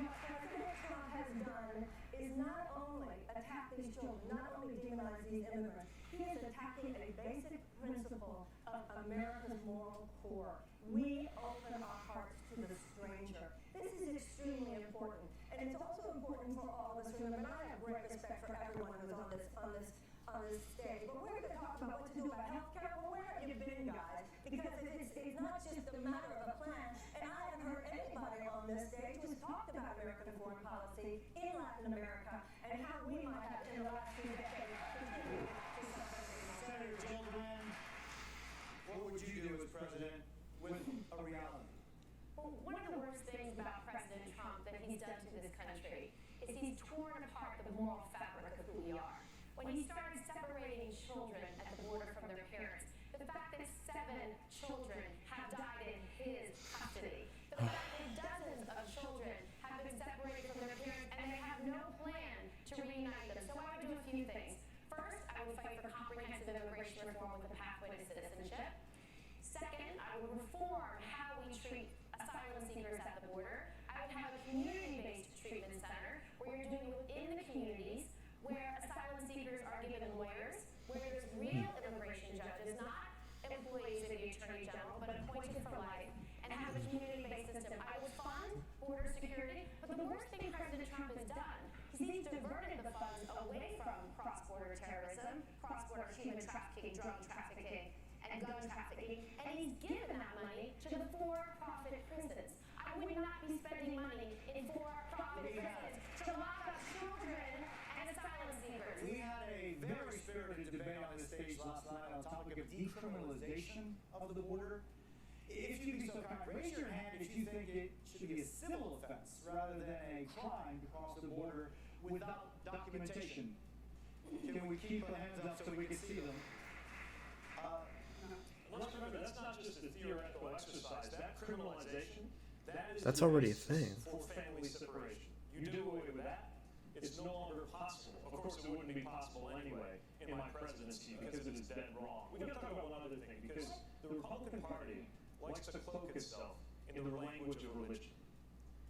what President Trump has done is not only attack these children, not only demonize these immigrants, he is attacking a basic principle of America's moral core. We open our hearts to the stranger. This is extremely important. And it's also important for all of us to remember, and I have great respect for everyone who's on this stage, but we're going to talk about what to do about health care. Well, where have you been, guys? Because it's not just a matter of a plan, and I haven't heard anybody on this stage who's talked about American foreign policy in Latin America and how we might have, in the last few decades, contributed to something. Senator Gillibrand, what would you do as president with a reality? Well, one of the worst things about President Trump that he's done to this country is he's torn apart the moral fabric of who we are. When he started separating children at the border from their parents, the fact that 7 children have died in his custody, the fact that dozens of children have been separated from their parents and they have no plan to reunite them. So I would do a few things. First, I would fight for comprehensive immigration reform with a pathway to citizenship. Second, I would reform how we treat asylum seekers at the border. I would have a community-based treatment center where you're doing it within the communities, where asylum seekers are given lawyers, where there's real immigration judges, not employees of the Attorney General, but appointed for life, and have a community-based system. I would fund border security, but the worst thing President Trump has done is he's diverted the funds away from cross-border terrorism, cross-border human trafficking, drug trafficking, and gun trafficking, and he's given that money to the for-profit prisons. I would not be spending money in for-profit prisons to lock up children and asylum seekers. We had a very spirited debate on this stage last night on the topic of decriminalization of the border. If you'd be so kind, raise your hand if you think it should be a civil offense rather than a crime to cross the border without documentation. Can we keep our hands up so we can see them? Let's remember, that's not just a theoretical exercise. That criminalization, that is That's the already a basis thing. for family separation. You do away with that, it's no longer possible. Of course, it wouldn't be possible anyway in my presidency because it is dead wrong. We've got to talk about one other thing, because the Republican Party likes to cloak itself in the language of religion.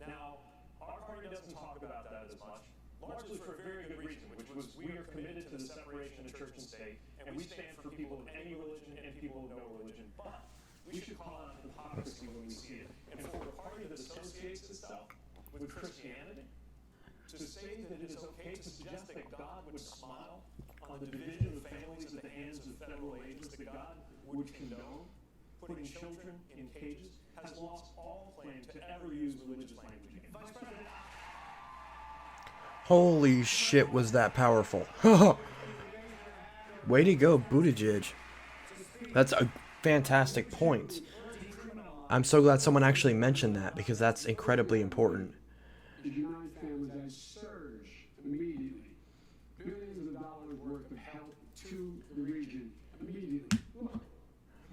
Now, our party doesn't talk about that as much, largely for a very good reason, which was we are committed to the separation of church and state, and we stand for people of any religion and people of no religion. But we should call out hypocrisy when we see it. And for a party that associates itself with Christianity, to say that it is okay to suggest that God would smile on the division of families at the hands of federal agents, that God would condone putting children in cages, has lost all claim to ever use religious language again. Vice President, Holy shit, was that powerful. Way to go, Buttigieg. That's a fantastic point. I'm so glad someone actually mentioned that, because that's incredibly important. The United Families had surged immediately. Billions of dollars worth of help to the region immediately. Look,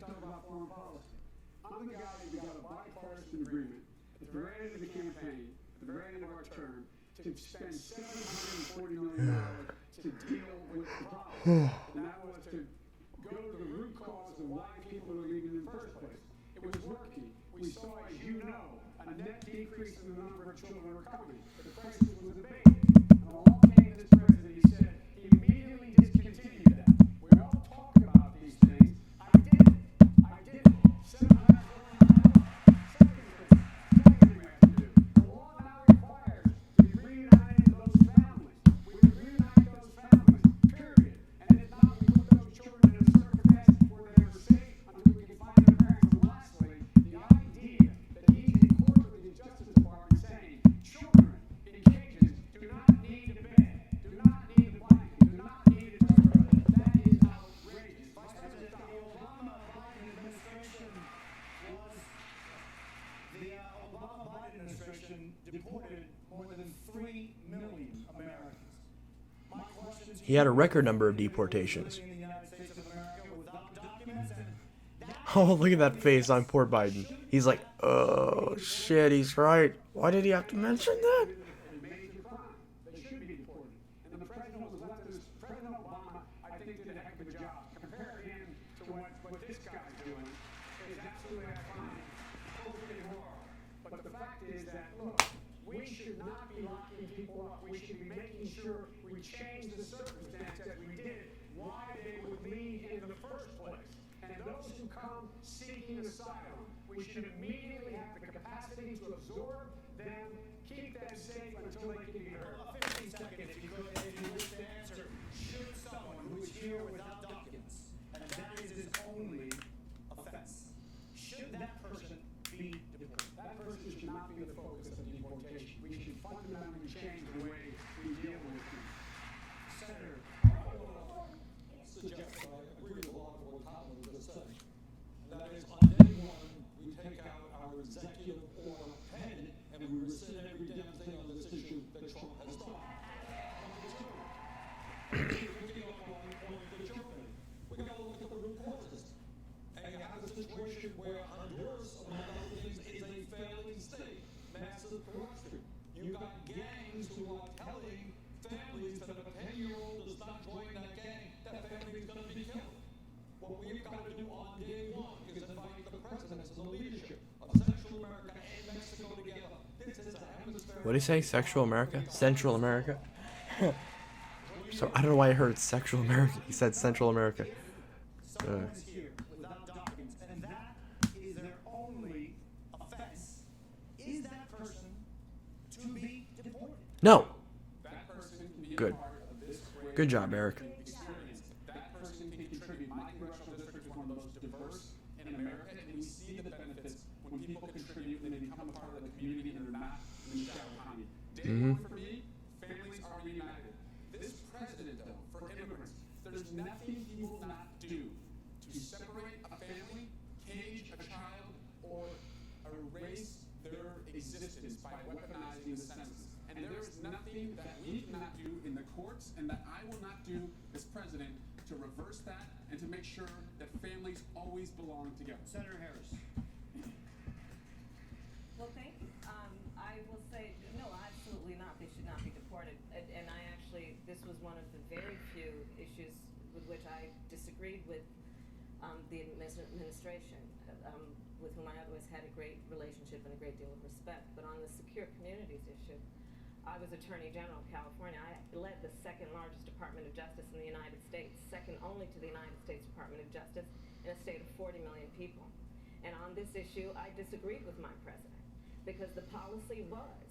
talk about foreign policy. I'm the guy who got a bipartisan agreement at the very end of the campaign, at the very end of our term, to spend $740 million to deal with the problem. And that was to go to the root cause of why people are leaving in the first place. It was working. We saw, as you know, a net decrease in the number of children who are coming. The crisis was abated. And along came this president, he said he immediately discontinued that. We all talk about these things. I did it. $700 million. Second thing we have to do. The law now requires to reunite those families. We reunite those families, period. And if not, we put those children in a circumstance where they were safe until we can find their parents. And lastly, the idea that he's in court with the Justice Department saying children in cages do not need a bed, do not need a blanket, do not need a toilet. administration deported more than 3 million Americans. My question to He had a record number of deportations. in the United States of America without documents, and that Oh, look at that face on poor Biden. He's like, oh shit, he's right. Why did he have to mention that? a major crime. They should be deported. And the president was leftist. President Obama, I think, did a heck of a job. Compare him to what this guy's doing is absolutely ironic, totally wrong. But the fact is that, look, we should not be locking people up. We should be making sure we change the circumstance as we did, why they would leave in the first place. And those who come seeking asylum, we should immediately have the capacity to absorb them, keep them safe until they can be heard. 15 seconds, if you could, if you wish to answer. Should someone who is here without documents, and that is his only offense, should that person be deported? That person should not be the focus of deportation. We should fundamentally change the way we deal with them. Senator, Suggest that I agree with a lot of what Colin just said. And that is, on day one, we take out our executive order pen and we rescind every damn thing on this issue that Trump has done. Number two, we get up on the jumping. We gotta look at the root causes. And you have a situation where Honduras, among other things, is a failing state. Massive corruption. You got gangs who are telling families that if a 10-year-old does not join that gang, that family is going to be killed. What we've got to do on day one is invite the presidents and the leadership of Central America and Mexico together. This is a hemisphere. What did he say? Sexual America? Central America? So I don't know why I heard Sexual America. He said Central America. someone is here without documents, and that is their only offense, is that person to be deported? No. That person can be Good. a part of this great Good job, Eric. experience. That person can contribute. My congressional district is one of the most diverse in America, and we see the benefits when people contribute and they become a part of the community and they're not in the shadow behind you. Day one for me, families are reunited. This president, though, for immigrants, there's nothing he will not do to separate a family, cage a child, or erase their existence by weaponizing the census. And there is nothing that we cannot do in the courts and that I will not do as president to reverse that and to make sure that families always belong together. Senator Harris. Well, thank you. I will say, no, absolutely not. They should not be deported. And I actually, this was one of the very few issues with which I disagreed with the administration, with whom I otherwise had a great relationship and a great deal of respect. But on the secure communities issue, I was Attorney General of California. I led the second largest Department of Justice in the United States, second only to the United States Department of Justice, in a state of 40 million people. And on this issue, I disagreed with my president, because the policy was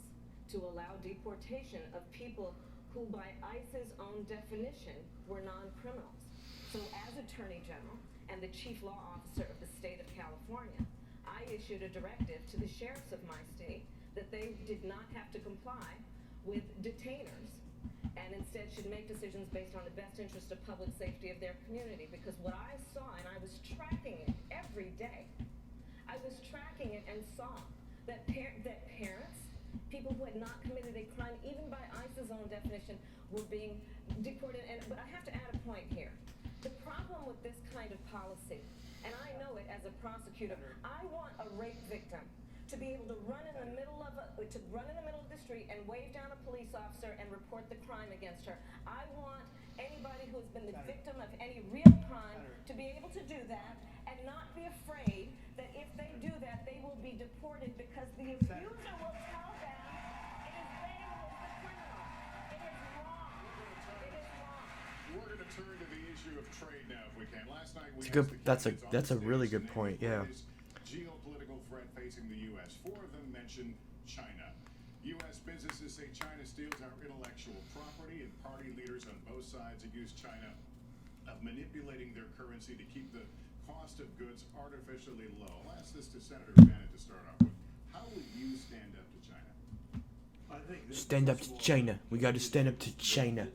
to allow deportation of people who, by ICE's own definition, were non-criminals. So as Attorney General and the Chief Law Officer of the state of California, I issued a directive to the sheriffs of my state that they did not have to comply with detainers and instead should make decisions based on the best interest of public safety of their community. Because what I saw, and I was tracking it every day, I was tracking it and saw that parents, people who had not committed a crime, even by ICE's own definition, were being deported. But I have to add a point here. The problem with this kind of policy, and I know it as a prosecutor, I want a rape victim to be able to run in the middle of the street and wave down a police officer and report the crime against her. I want anybody who has been the victim of any real crime to be able to do that and not be afraid that if they do that, they will be deported, because the abuser will tell them it is they who is the criminal. It is wrong. It is wrong. We're going to turn to the issue of trade now, if we can. Last night we That's a really good point. Yeah. Geopolitical threat facing the U.S. Four of them mention China. U.S. businesses say China steals our intellectual property, and party leaders on both sides accuse China of manipulating their currency to keep the cost of goods artificially low. I'll ask this to Senator Bannon to start off with. How will you stand up to China? I think Stand up to China. We got to stand up to China.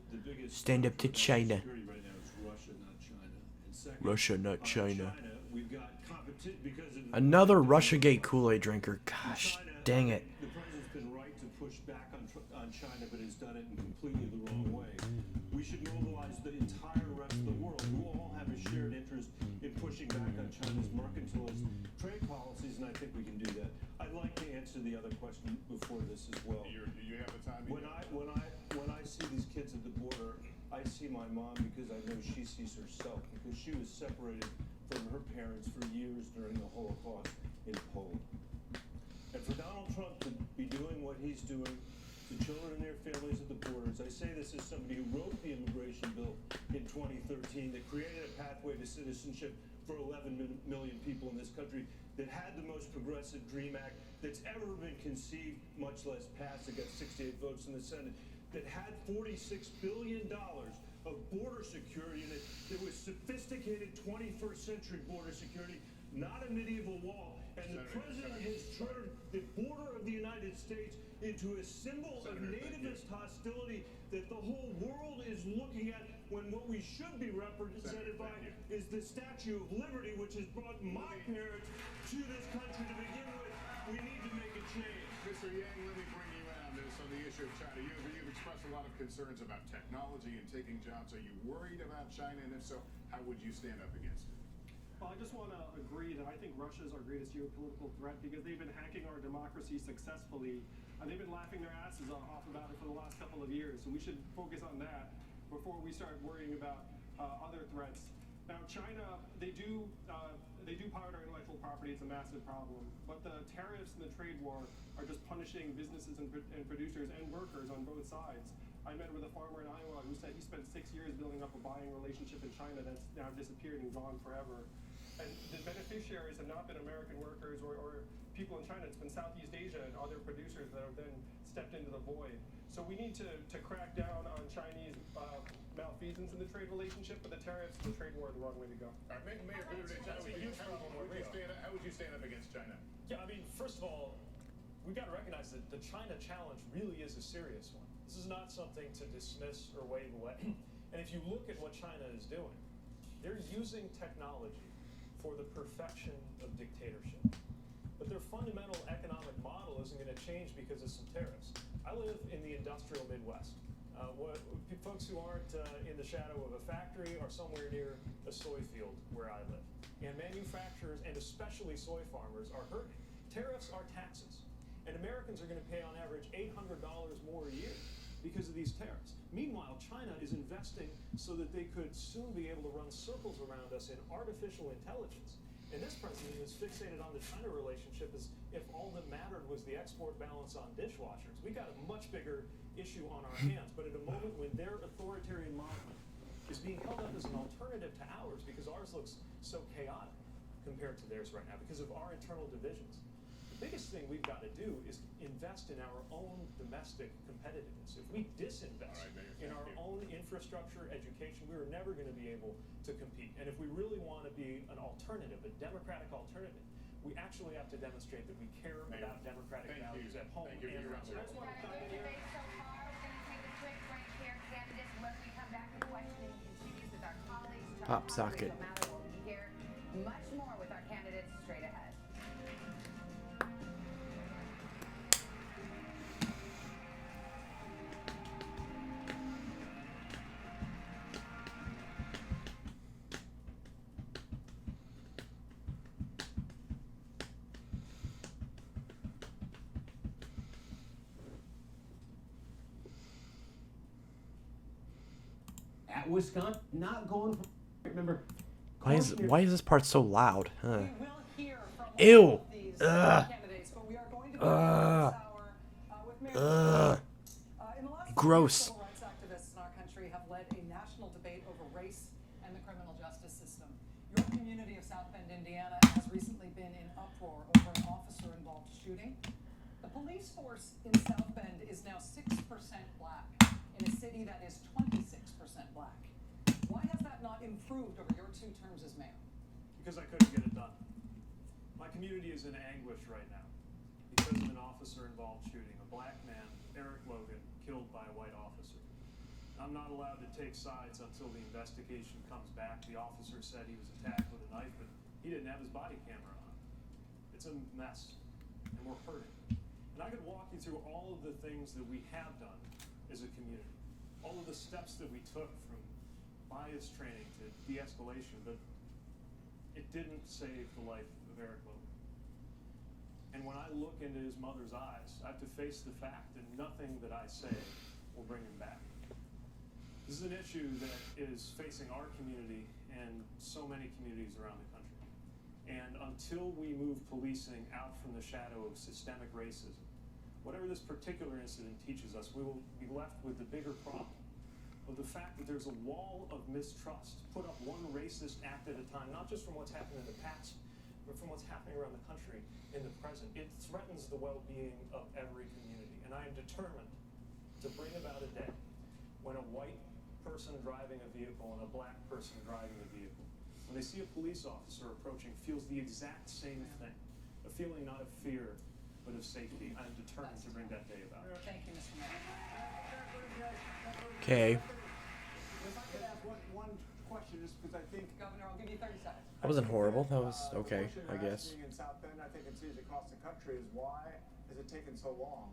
Stand up to China. Right now is Russia, not China. And second, Russia, not China. we've got competition because of Another Russiagate Kool-Aid drinker. Gosh, dang it. the president completely the wrong way. We should mobilize the entire rest of the world who all have a shared interest in pushing back on China's mercantilist trade policies, and I think we can do that. I'd like to answer the other question before this as well. Do you have the time? When I see these kids at the border, I see my mom because I know she sees herself, because she was separated from her parents for years during the Holocaust in Poland. And for Donald Trump to be doing what he's doing to children and their families at the borders, I say this as somebody who wrote the immigration bill in 2013 that created a pathway to citizenship for 11 million people in this country, that had the most progressive DREAM Act that's ever been conceived, much less passed. It got 68 votes in the Senate. That had $46 billion of border security in it. That was sophisticated 21st century border security, not a medieval wall. And the president has turned the border of the United States into a symbol of nativist hostility that the whole world is looking at, when what we should be represented by is the Statue of Liberty, which has brought my parents to this country to begin with. We need to make a change. Mr. Yang, let me bring you in on this, on the issue of China. You've expressed a lot of concerns about technology and taking jobs. Are you worried about China? And if so, how would you stand up against it? Well, I just want to agree that I think Russia is our greatest geopolitical threat because they've been hacking our democracy successfully, and they've been laughing their asses off about it for the last couple of years. So we should focus on that before we start worrying about other threats. Now, China, they do pirate our intellectual property. It's a massive problem. But the tariffs and the trade war are just punishing businesses and producers and workers on both sides. I met with a farmer in Iowa who said he spent 6 years building up a buying relationship in China that's now disappeared and gone forever. And the beneficiaries have not been American workers or people in China. It's been Southeast Asia and other producers that have then stepped into the void. So we need to crack down on Chinese malfeasance in the trade relationship, but the tariffs and the trade war are the wrong way to go. All right, Mayor Goodrich, how would you stand up against China? Yeah, I mean, first of all, we've got to recognize that the China challenge really is a serious one. This is not something to dismiss or wave away. And if you look at what China is doing, they're using technology for the perfection of dictatorship. But their fundamental economic model isn't going to change because of some tariffs. I live in the industrial Midwest. Folks who aren't in the shadow of a factory are somewhere near a soy field where I live. And manufacturers, and especially soy farmers, are hurting. Tariffs are taxes. And Americans are going to pay on average $800 more a year because of these tariffs. Meanwhile, China is investing so that they could soon be able to run circles around us in artificial intelligence. And this president is fixated on the China relationship as if all that mattered was the export balance on dishwashers. We got a much bigger issue on our hands, but at a moment when their authoritarian model is being held up as an alternative to ours because ours looks so chaotic compared to theirs right now because of our internal divisions. The biggest thing we've got to do is invest in our own domestic competitiveness. If we disinvest in our own infrastructure, education, we are never going to be able to compete. And if we really want to be an alternative, a democratic alternative, we actually have to demonstrate that we care about democratic values at home and elsewhere. We've got a good debate so far. We're going to take a quick break here, candidates. When we come back, the questioning continues with our colleagues. Pop socket. We'll be here much more with our candidates straight ahead. At Wisconsin, not going for. Remember. Why is this part so loud? We will hear from Ew. all of these candidates, but we are going to be this hour with Mayor in the last Gross. civil rights activists in our country have led a national debate over race and the criminal justice system. Your community of South Bend, Indiana, has recently been in uproar over an officer-involved shooting. The police force in South Bend is now 6% black in a city that is 26% black. Why has that not improved over your 2 terms as mayor? Because I couldn't get it done. My community is in anguish right now because of an officer-involved shooting. A black man, Eric Logan, killed by a white officer. I'm not allowed to take sides until the investigation comes back. The officer said he was attacked with a knife, but he didn't have his body camera on. It's a mess, and we're hurting. And I could walk you through all of the things that we have done as a community. all of the steps that we took from bias training to de-escalation, but it didn't save the life of Eric Logan. And when I look into his mother's eyes, I have to face the fact that nothing that I say will bring him back. This is an issue that is facing our community and so many communities around the country. And until we move policing out from the shadow of systemic racism, whatever this particular incident teaches us, we will be left with the bigger problem of the fact that there's a wall of mistrust put up one racist act at a time, not just from what's happened in the past, but from what's happening around the country in the present. It threatens the well-being of every community. And I am determined to bring about a day when a white person driving a vehicle and a black person driving a vehicle, when they see a police officer approaching, feels the exact same thing, a feeling not of fear, but of safety. I'm determined to bring that day about. Thank you, Mr. Mayor. Okay. If I could ask one question, just because I think Governor, I'll give you 30 seconds. That wasn't horrible. That was okay, I guess. In South Bend, I think in cities across the country, is why has it taken so long?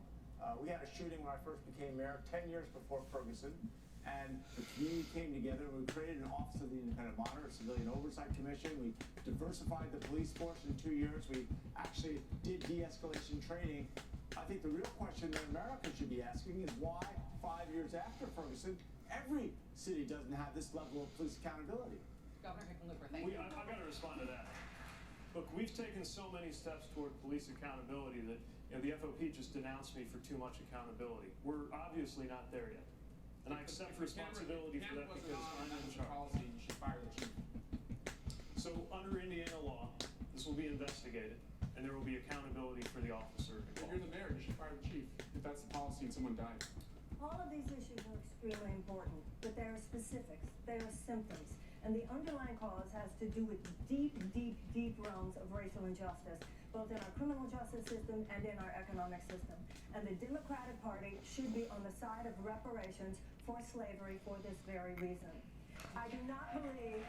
We had a shooting when I first became mayor 10 years before Ferguson, and the community came together. We created an Office of the Independent Monitor, a Civilian Oversight Commission. We diversified the police force in 2 years. We actually did de-escalation training. I think the real question that America should be asking is why 5 years after Ferguson, every city doesn't have this level of police accountability. Governor Hickenlooper, thank you. I've got to respond to that. Look, we've taken so many steps toward police accountability that the FOP just denounced me for too much accountability. We're obviously not there yet. And I accept responsibility for that because I'm in charge. You should fire the chief. So under Indiana law, this will be investigated, and there will be accountability for the officer If involved. you're the mayor, you should fire the chief if that's the policy and someone died. All of these issues are extremely important, but they are specifics, they are symptoms. And the underlying cause has to do with deep, deep, deep realms of racial injustice, both in our criminal justice system and in our economic system. And the Democratic Party should be on the side of reparations for slavery for this very reason. I do not believe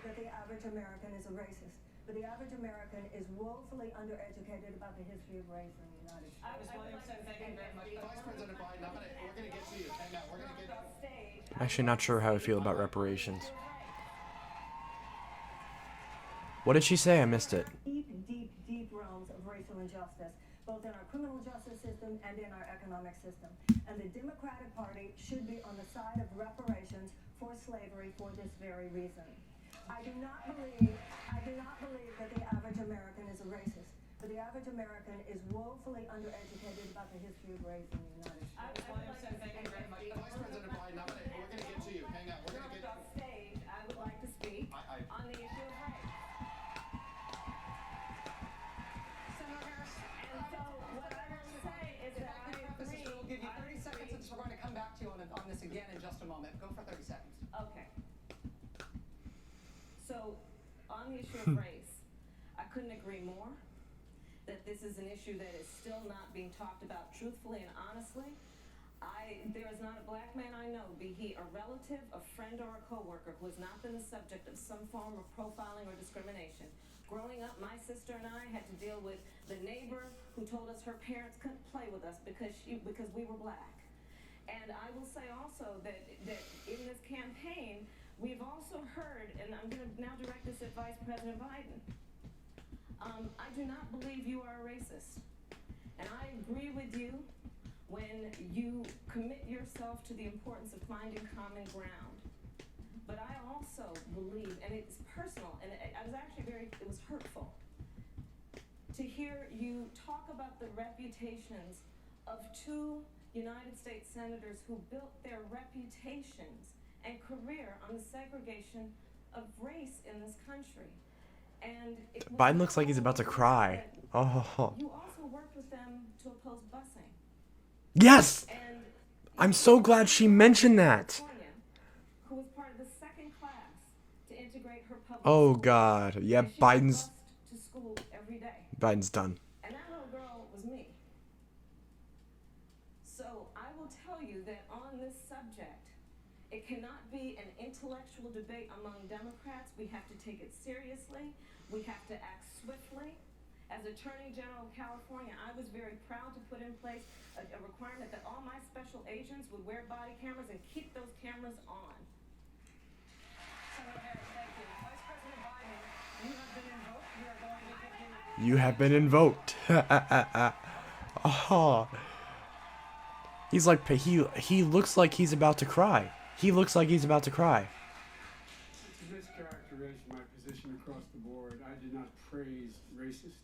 that the average American is a racist, but the average American is woefully undereducated about the history of race in the United States. Ms. Williamson, thank you very much. Vice President Biden, we're going to get to you. Hang on, we're going to get. I'm actually not sure how I feel about reparations. What did she say? I missed it. Deep, deep, deep realms of racial injustice, both in our criminal justice system and in our economic system. And the Democratic Party should be on the side of reparations for slavery for this very reason. I do not believe that the average American is a racist, but the average American is woefully undereducated about the history of race in the United States. Ms. Williamson, thank you very much. Vice President Biden, we're going to get to you. Hang on, we're going to get. On stage, I would like to speak on the issue of race. Senator Harris, And so what I will say is if that I could preface this, we'll give you 30 seconds, and we're going to come back to you on this again in just a moment. Go for 30 seconds. Okay. So, on the issue of race, I couldn't agree more that this is an issue that is still not being talked about truthfully and honestly. There is not a black man I know, be he a relative, a friend, or a coworker, who has not been the subject of some form of profiling or discrimination. Growing up, my sister and I had to deal with the neighbor who told us her parents couldn't play with us because we were black. And I will say also that in this campaign, we've also heard, and I'm going to now direct this at Vice President Biden, I do not believe you are a racist. And I agree with you when you commit yourself to the importance of finding common ground. But I also believe, and it's personal, and I was actually it was hurtful to hear you talk about the reputations of two United States senators who built their reputations and career on the segregation of race in this country. And Biden looks like he's about to cry. Oh. You also worked with them to oppose busing. Yes! And I'm so glad she mentioned that. Who was part of the second class to integrate her public Oh schools. God. Yeah, And she Biden's bused to school every day. done. And that little girl was me. So I will tell you that on this subject, it cannot be an intellectual debate among Democrats. We have to take it seriously. We have to act swiftly. As Attorney General of California, I was very proud to put in place a requirement that all my special agents would wear body cameras and keep those cameras on. Senator Harris, thank you. Vice President Biden, you have been invoked. We are going to give you. You have been invoked. Oh. He's like, he looks like he's about to cry. He looks like he's about to cry. It's a mischaracterization of my position across the board. I did not praise racist.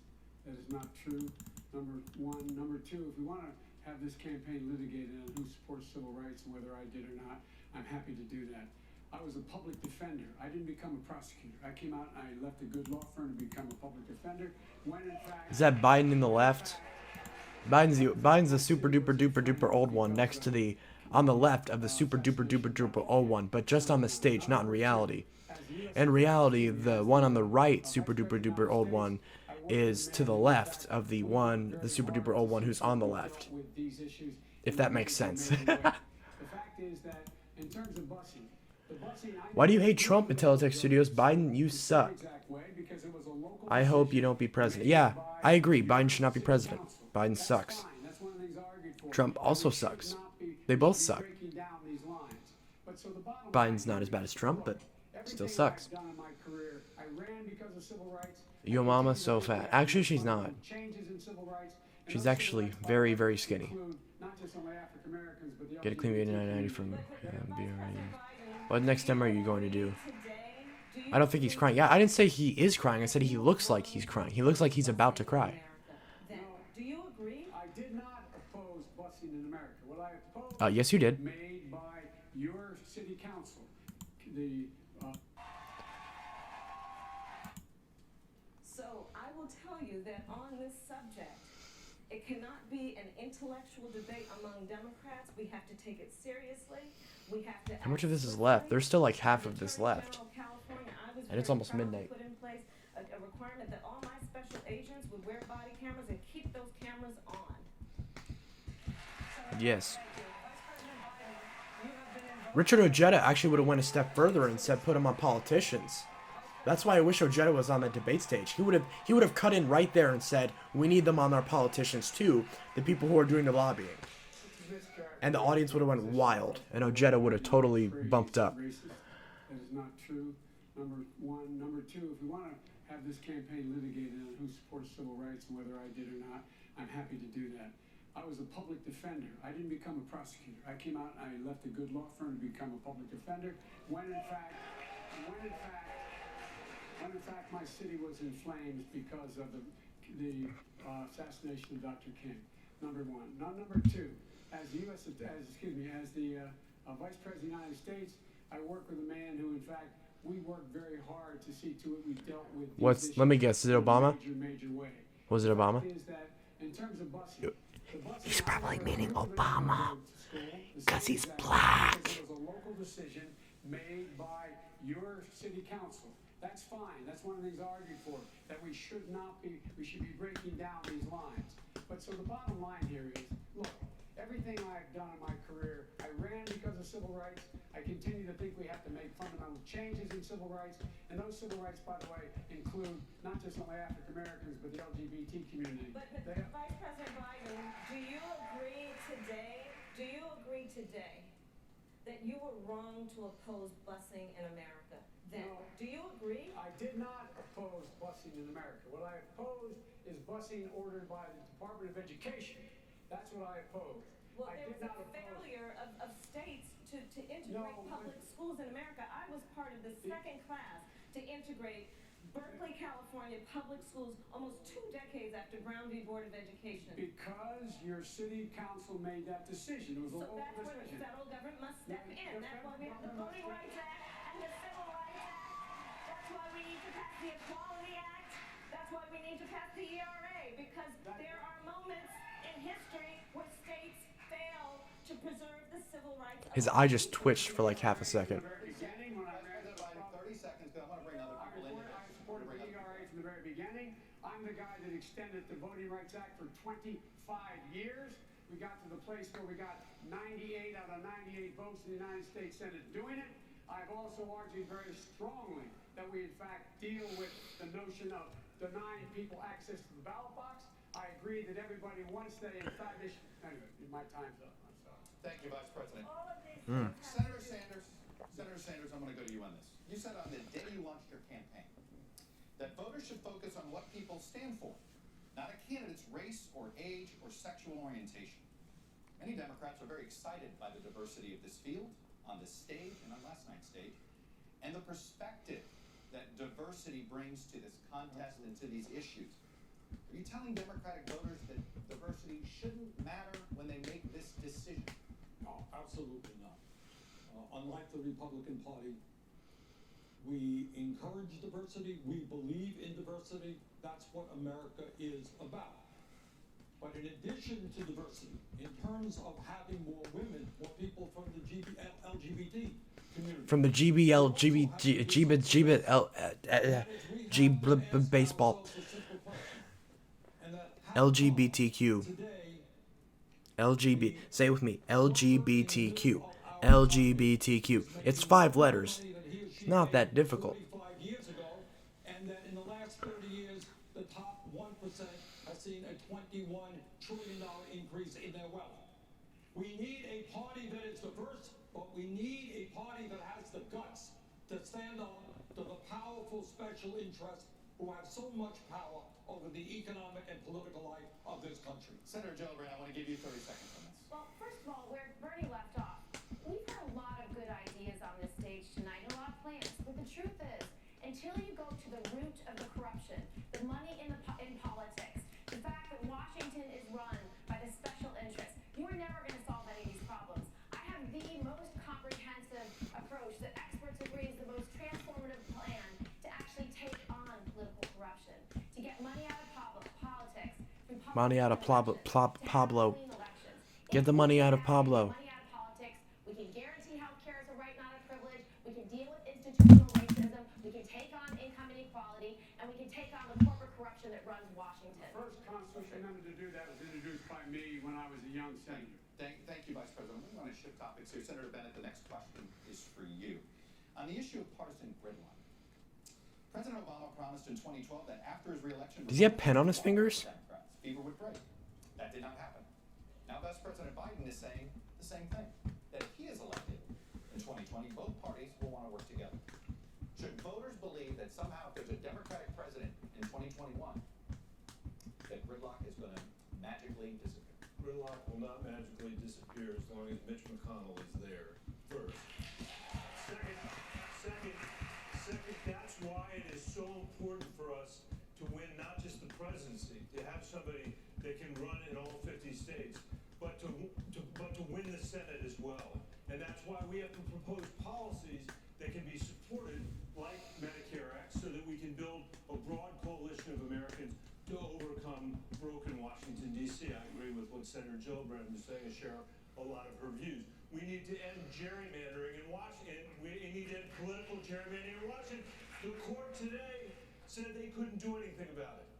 That is not true. Number one. Number two, if we want to have this campaign litigated on who supports civil rights and whether I did or not, I'm happy to do that. I was a public defender. I didn't become a prosecutor. I came out and I left a good law firm to become a public defender. When in fact, Is that Biden in the left? Biden's the super duper duper duper old one next to the, on the left of the super duper duper duper old one, but just on the stage, not in reality. In reality, the one on the right, super duper duper old one, is to the left of the one, the super duper old one who's on the left. If that makes sense. the fact is that in terms of busing, the busing, Why do you hate Trump in Teletech Studios? Biden, you suck. I hope you don't be president. Yeah, I agree. Biden should not be president. Biden sucks. Trump also sucks. They both suck. Biden's not as bad as Trump, but still sucks. Your mama's so fat. Actually, she's not. She's actually very, very skinny. Get a clean 89.90 from What next time are you going to do? I don't think he's crying. Yeah, I didn't say he is crying. I said he looks like he's crying. He looks like he's about to cry. Do you agree? I did not oppose busing in America. What I opposed yes, you did. made by your city council. The So I will tell you that on this subject, it cannot be an intellectual debate among Democrats. We have to take it seriously. We have to. How much of this is left? There's still like half of this left. And it's almost midnight. Put in place a requirement that all my special agents would wear body cameras and keep those cameras on. Yes. Richard Ojeda actually would have went a step further and said put him on politicians. That's why I wish Ojeda was on the debate stage. He would have cut in right there and said, we need them on our politicians too, the people who are doing the lobbying. And the audience would have went wild, and Ojeda would have totally bumped up. That is not true. Number one. Number two, if we want to have this campaign litigated on who supports civil rights and whether I did or not, I'm happy to do that. I was a public defender. I didn't become a prosecutor. I came out and I left a good law firm to become a public defender. When in fact my city was in flames because of the assassination of Dr. King. Number one. Now, number two, as the Vice President of the United States, I work with a man who, in fact, we worked very hard to see to it we dealt with these issues Let me guess, is it Obama? in a major way. Was it Obama? The fact is that in terms of busing, He's probably meaning Obama, because he's black. it was a local decision made by your city council. That's fine. That's one of the things I argued for, that we should be breaking down these lines. But so the bottom line here is, look, everything I've done in my career, I ran because of civil rights. I continue to think we have to make fundamental changes in civil rights. And those civil rights, by the way, include not just only African Americans, but the LGBT community. But Vice President Biden, do you agree today that you were wrong to oppose busing in America? Then, No. do you agree? I did not oppose busing in America. What I opposed is busing ordered by the Department of Education. That's what I opposed. Well, I there did was not a oppose. failure of states to integrate No, public schools in America. I was part of the second class to integrate Berkeley, California public schools almost 2 decades after Brown v. Board of Education. Because your city council made that decision. It was a So local that's where the decision. federal government must step in. That's why we have the Voting Rights Act and the Civil Rights Act. That's why we need to pass the Equality Act. That's why we need to pass the ERA, because there are moments in history where states fail to preserve the civil rights of His eye just twitched for like half a second. Beginning, when I ran the 30 seconds, because I want to bring other people in. I supported the ERA from the very beginning. I'm the guy that extended the Voting Rights Act for 25 years. We got to the place where we got 98 out of 98 votes in the United States Senate doing it. I've also argued very strongly that we, in fact, deal with the notion of denying people access to the ballot box. I agree that everybody, once they, in fact, anyway, my time's up. I'm sorry. Thank you, Vice President. All of these Senator Sanders, I'm going to go to you on this. You said on the day you launched your campaign that voters should focus on what people stand for, not a candidate's race or age or sexual orientation. Many Democrats are very excited by the diversity of this field, on this stage and on last night's stage, and the perspective that diversity brings to this contest and to these issues. Are you telling Democratic voters that diversity shouldn't matter when they make this decision? No, absolutely not. Unlike the Republican Party, we encourage diversity, we believe in diversity, that's what America is about. But in addition to diversity, in terms of having more women, more people from the LGBT community. From the baseball. LGBTQ. Say it with me. LGBTQ. LGBTQ. It's 5 letters. It's not that difficult. 45 years ago, and that in the last 30 years, the top 1% has seen a $21 trillion increase in their wealth. We need a party that is diverse, but we need a party that has the guts to stand up to the powerful special interests who have so much power over the economic and political life of this country. Senator Gillibrand, I want to give you 30 seconds on this. Well, first of all, where Bernie left off, we've got a lot of good ideas on this stage tonight, a lot of plans. But the truth is, until you go to the root of the corruption, the money in politics, the fact that Washington is run by the special interests, you are never going to solve any of these problems. I have the most comprehensive approach that experts agree is the most transformative plan to actually take on political corruption, to get money out of politics. Money out of Pablo. Get the money out of Pablo. Money out of politics. We can guarantee health care is a right, not a privilege. We can deal with institutional racism. We can take on income inequality, and we can take on the corporate corruption that runs Washington. The first constitutional amendment to do that was introduced by me when I was a young senator. Thank you, Vice President. We want to shift topics here. Senator Bennett, the next question is for you. On the issue of partisan gridlock, President Obama promised in 2012 that after his re-election... Does he have pen on his fingers? Fever would break. That did not happen. Now Vice President Biden is saying the same thing, that if he is elected in 2020, both parties will want to work together. Should voters believe that somehow if there's a Democratic president in 2021, that gridlock is going to magically disappear? Gridlock will not magically disappear as long as Mitch McConnell is there, first. Second, that's why it is so important for us to win not just the presidency, to have somebody that can run in all 50 states, but to win the Senate as well. And that's why we have to propose policies that can be supported, like Medicare Act, so that we can build a broad coalition of Americans to overcome broken Washington, D.C. I agree with what Senator Gillibrand was saying. I share a lot of her views. We need to end gerrymandering in Washington. We need to end political gerrymandering in Washington. The court today said they couldn't do anything about it.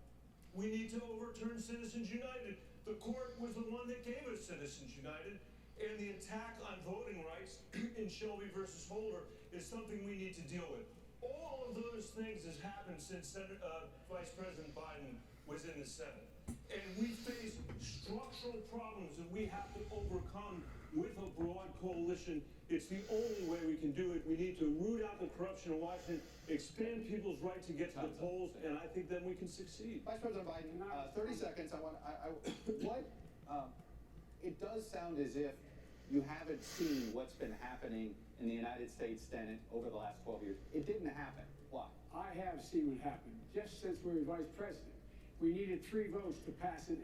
We need to overturn Citizens United. The court was the one that gave us Citizens United, and the attack on voting rights in Shelby versus Holder is something we need to deal with. All of those things has happened since Vice President Biden was in the Senate. And we face structural problems that we have to overcome with a broad coalition. It's the only way we can do it. We need to root out the corruption in Washington, expand people's right to get to the polls, and I think then we can succeed. Vice President Biden, 30 seconds. It does sound as if you haven't seen what's been happening in the United States Senate over the last 12 years. It didn't happen. Why? I have seen what happened. Just since we were vice president, we needed 3 votes to pass an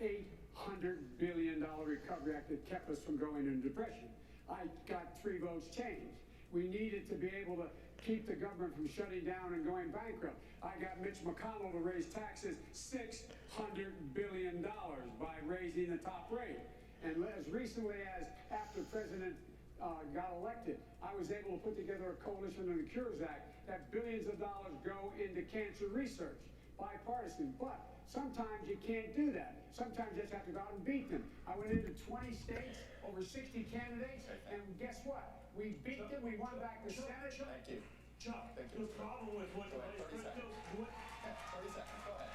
$800 billion recovery act that kept us from going into depression. I got 3 votes changed. We needed to be able to keep the government from shutting down and going bankrupt. I got Mitch McConnell to raise taxes $600 billion by raising the top rate. And as recently as after President got elected, I was able to put together a coalition in the Cures Act that billions of dollars go into cancer research, bipartisan. But sometimes you can't do that. Sometimes you just have to go out and beat them. I went into 20 states, over 60 candidates, and guess what? We beat them, we won back the Senate. Thank you. Chuck, Thank you. the problem with what Go ahead, 30 seconds. 30 seconds, go ahead.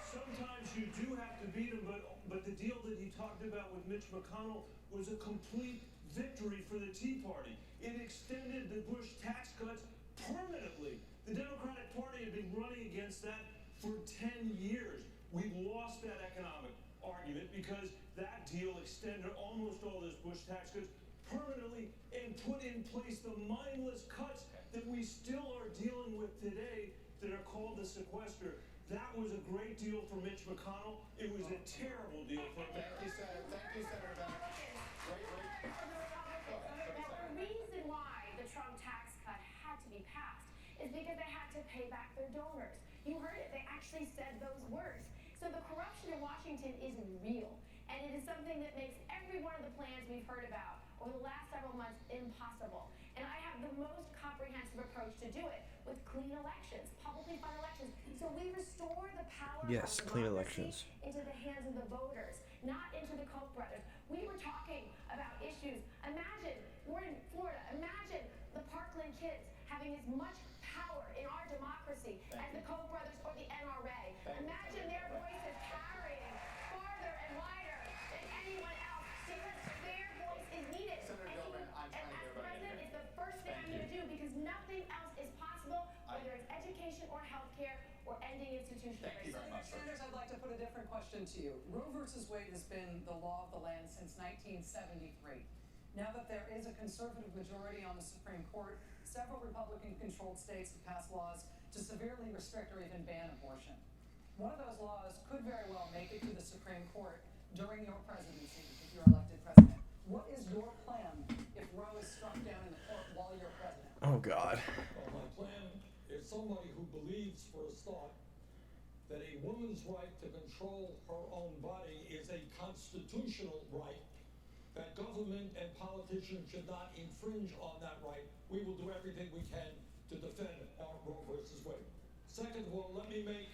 sometimes you do have to beat him, but the deal that he talked about with Mitch McConnell was a complete victory for the Tea Party. It extended the Bush tax cuts permanently. The Democratic Party had been running against that for 10 years. We've lost that economic argument because that deal extended almost all those Bush tax cuts permanently and put in place the mindless cuts that we still are dealing with today that are called the sequester. That was a great deal for Mitch McConnell. It was a terrible deal for America. Thank you, Senator. Thank you, Senator Bennett. Great. Go ahead, 30 Now, seconds. the reason why the Trump tax cut had to be passed is because they had to pay back their donors. You heard it. They actually said those words. So the corruption in Washington is real. And it is something that makes every one of the plans we've heard about over the last several months impossible. And I have the most comprehensive approach to do it with clean elections, publicly funded elections. So we restore the power Yes, of clean democracy elections. into the hands of the voters, not into the Koch brothers. We were talking about issues. Imagine, we're in Florida, imagine the Parkland kids having as much power in our democracy as the Koch brothers or the NRA. Imagine their voices carrying farther and wider than anyone else because their voice is needed. Senator Gilman, I'm trying to get As everybody president, in it's the first thing I'm going to do because nothing else is possible, whether it's education or healthcare or ending institutional Thank you very racism. much, sir. Sanders, I'd like to put a different question to you. Roe versus Wade has been the law of the land since 1973. Now that there is a conservative majority on the Supreme Court, several Republican-controlled states have passed laws to severely restrict or even ban abortion. One of those laws could very well make it to the Supreme Court during your presidency if you're elected president. What is your plan if Roe is struck down in the court while you're president? Oh, God. Well, my plan is somebody who believes, for a start, that a woman's right to control her own body is a constitutional right, that government and politicians should not infringe on that right. We will do everything we can to defend our Roe versus Wade. Second of all, let me make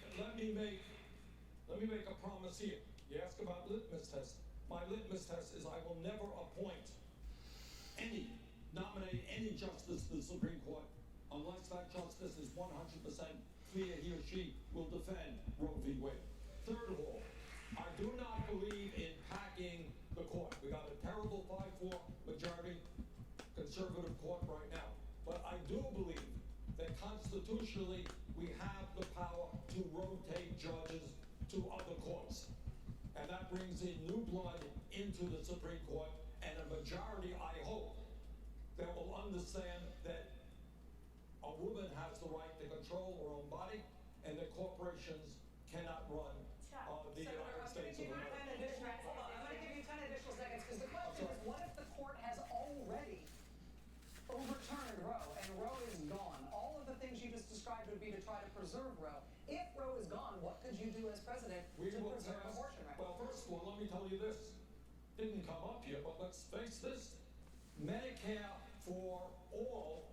a promise here. You ask about litmus test. My litmus test is I will never nominate any justice to the Supreme Court unless that justice is 100% clear he or she will defend Roe v. Wade. Third of all, I do not believe in packing the court. We got a terrible 5-4 majority conservative court right now. But I do believe that constitutionally we have the power to rotate judges to other courts. And that brings in new blood into the Supreme Court and a majority, I hope, that will understand that a woman has the right to control her own body and that corporations cannot run the United States of America. Hold on, I'm going to give you 10 additional seconds because the question is, what if the court has already overturned Roe and Roe is gone? All of the things you just described would be to try to preserve Roe. If Roe is gone, what could you do as president to preserve abortion rights? Well, first of all, let me tell you this. Didn't come up here, but let's face this. Medicare for all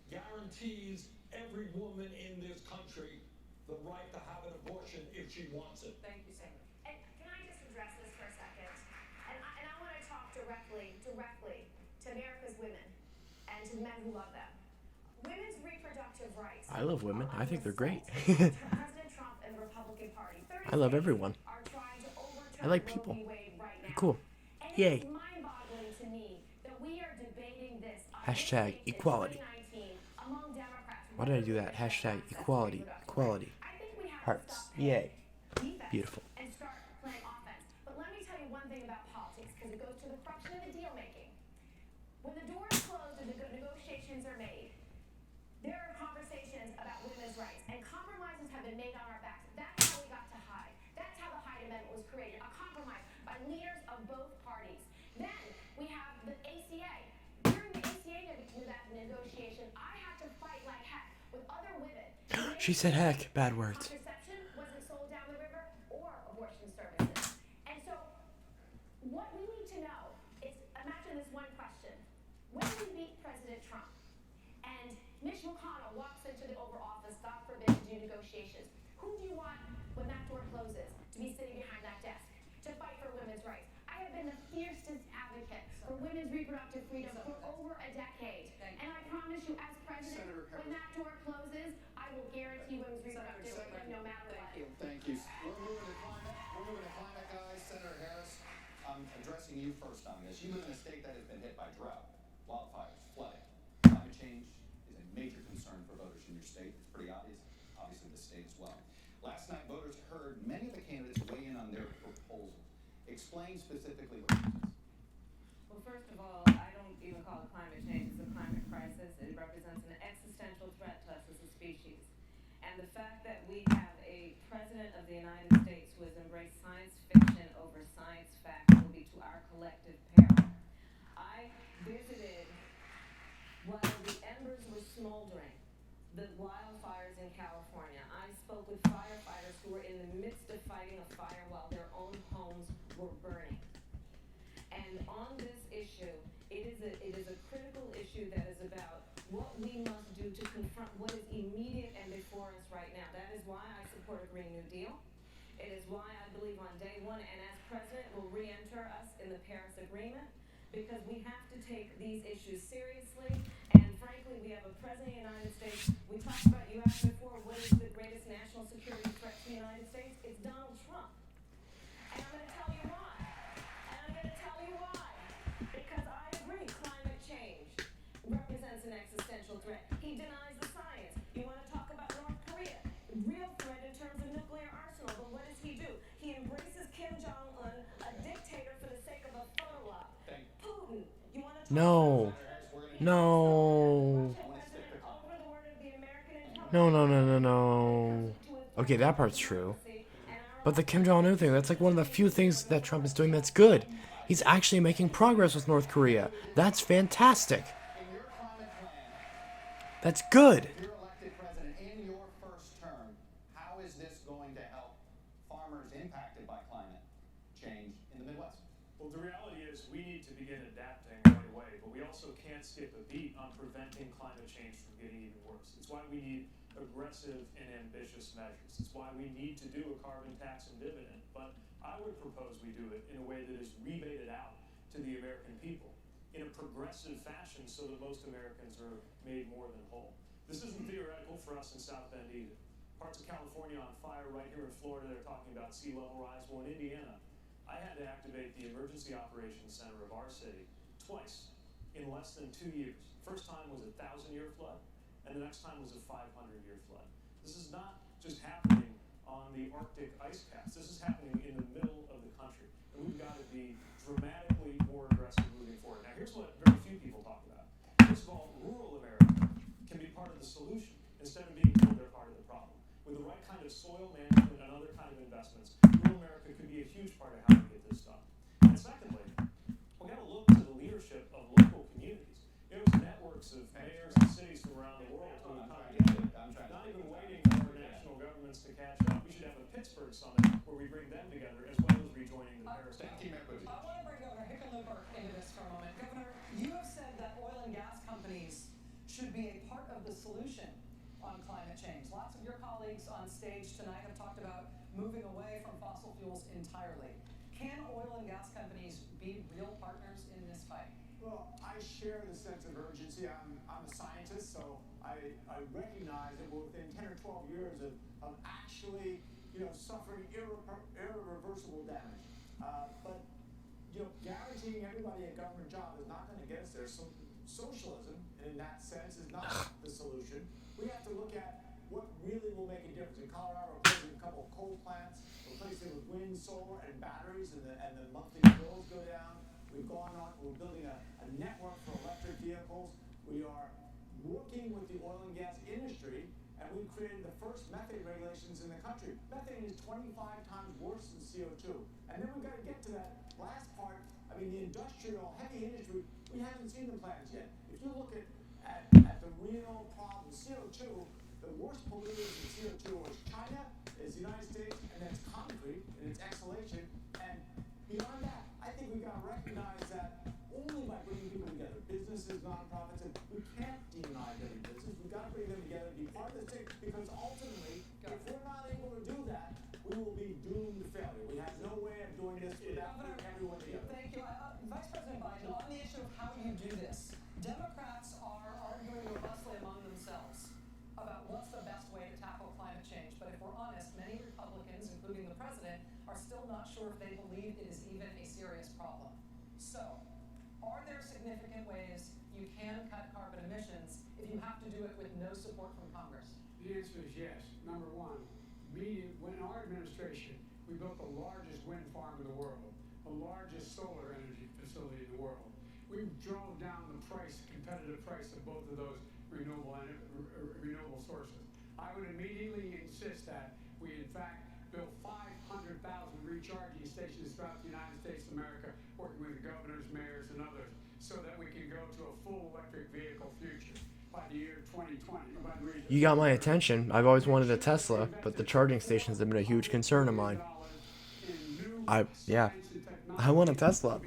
guarantees every woman in this country the right to have an abortion if she wants it. Thank you, Senator. And can I just address this for a second? And I want to talk directly to America's women and to the men who love them. Women's reproductive rights. I love women. I think they're great. President Trump and the Republican Party. I love everyone. Are trying to overturn I like Roe people. v. Wade right now. Cool. And Yay. it's mind-boggling to me that we are debating this on Hashtag this stage in equality. 2019 among Democrats. Why did I do that? Hashtag equality. Equality. I think we have Hearts. to stop playing Yay. defense Beautiful. and start playing offense. But let me tell you one thing about politics, because it goes to the corruption of the deal making. When the doors close and the negotiations are made, there are conversations about women's rights, and compromises have been made on our backs. That's how we got to Hyde. That's how the Hyde Amendment was created, a compromise by leaders of both parties. Then we have the ACA. During the ACA negotiation, I had to fight like heck with other women. She said heck. Bad words. Contraception wasn't sold down the river or abortion services. And so what we need to know is, imagine this one question. When we meet President Trump and Mitch McConnell walks into the Oval Office, God forbid, to do negotiations, who do you want when that door door closes, to be sitting behind that desk, to fight for women's rights. I have been the fiercest advocate for women's reproductive freedom for over a decade. And I promise you, as president, when that door closes, I will guarantee women's reproductive freedom no matter what. Thank you. We're moving to climate, guys. Senator Harris, I'm addressing you first on this. You live in a state that has been hit by drought, wildfires, flooding. Climate change is a major concern for voters in your state. It's pretty obvious. Obviously, the state as well. Last night, voters heard many of the candidates weigh in on their proposals. Explain specifically what it is. Well, first of all, I don't even call it climate change. It's a climate crisis. It represents an existential threat to us as a species. And the fact that we have a president of the United States who has embraced science fiction over science fact will be to our collective peril. I visited while the embers were smoldering the wildfires in California. I spoke with firefighters who were in the midst of fighting a fire while their own homes were burning. And on this issue, it is a critical issue that is about what we must do to confront what is immediate and before us right now. That is why I support a Green New Deal. It is why I believe on day one, and as president, will re-enter us in the Paris Agreement, because we have to take these issues seriously. And frankly, we have a president of the United States. We talked about, you asked before, what is the greatest national security threat to the United States? It's Donald Trump. And I'm going to tell you why. Because I agree, climate change represents an existential threat. He denies the science. You want to talk about North Korea? Real threat in terms of nuclear arsenal. But what does he do? He embraces Kim Jong-un, a dictator for the sake of a photo op. Putin, you want to talk No. No. No. Okay, that part's true. But the Kim Jong-un thing, that's like one of the few things that Trump is doing that's good. He's actually making progress with North Korea. That's fantastic. That's good. If you're elected president in your first term, how is this going to help farmers impacted by climate change in the Midwest? Well, the reality is we need to begin adapting right away, but we also can't skip a beat on preventing climate change from getting even worse. It's why we need aggressive and ambitious measures. It's why we need to do a carbon tax and dividend. But I would propose we do it in a way that is rebated out to the American people in a progressive fashion so that most Americans are made more than whole. This isn't theoretical for us in South Bend either. Parts of California on fire. Right here in Florida, they're talking about sea level rise. Well, in Indiana, I had to activate the Emergency Operations Center of our city twice in less than 2 years. First time was a 1,000-year flood, and the next time was a 500-year flood. This is not just happening on the Arctic ice caps. This is happening in the middle of the country, and we've got to be dramatically more aggressive moving forward. Now, here's what very few people talk about. First of all, rural America can be part of the solution instead of being told they're part of the problem. With the right kind of soil management and other kind of investments, rural America could be a huge part of how we get this done. And secondly, we've got to look to the leadership of local communities. There's networks of mayors and cities from around the world who have come together, not even waiting for national governments to catch up. We should have a Pittsburgh summit where we bring them together as well as rejoining the Paris Agreement. I want to bring Governor Hickenlooper into this for a moment. Governor, you have said that oil and gas companies should be a part of the solution on climate change. Lots of your colleagues on stage tonight have talked about moving away from fossil fuels entirely. Can oil and gas companies be real partners in this fight? Well, I share the sense of urgency. I'm a scientist, so I recognize that we're within 10 or 12 years of actually, suffering irreversible damage. But guaranteeing everybody a government job is not going to get us there. So socialism, in that sense, is not the solution. We have to look at what really will make a difference. In Colorado, we're closing a couple of coal plants, replacing with wind, solar, and batteries, and the monthly bills go down. We're building a network for electric vehicles. We are working with the oil and gas industry, and we created the first methane regulations in the country. Methane is 25 times worse than CO2. And then we've got to get to that last part. I mean, the industrial, heavy industry, we haven't seen the plans yet. If you look at the real problem, CO2, the worst polluters in CO2 is China, is the United States, and then it's concrete and its exhalation. And beyond that, I think we've got to recognize that only by bringing people together, businesses, nonprofits, and we can't demonize every business. We've got to bring them together to be part of the thing, because ultimately, if we're not able to do that, we will be you. Vice President Biden, on the issue of how you do this, Democrats are arguing robustly among themselves about what's the best way to tackle climate change. But if we're honest, many Republicans, including the president, are still not sure if they believe it is even a serious problem. So, are there significant ways you can cut carbon emissions if you have to do it with no support from Congress? The answer is yes. Number one, when our administration, we built the largest wind farm in the world, the largest solar energy facility in the world. We drove down the competitive price of both of those renewable sources. I would immediately insist that we, in fact, build 500,000 recharging stations throughout the United States of America, working with governors, mayors, and others, so that we can go to a full electric vehicle future by the year 2020. You got my attention. I've always wanted a Tesla, but the charging stations have been a huge concern of mine. I want a Tesla.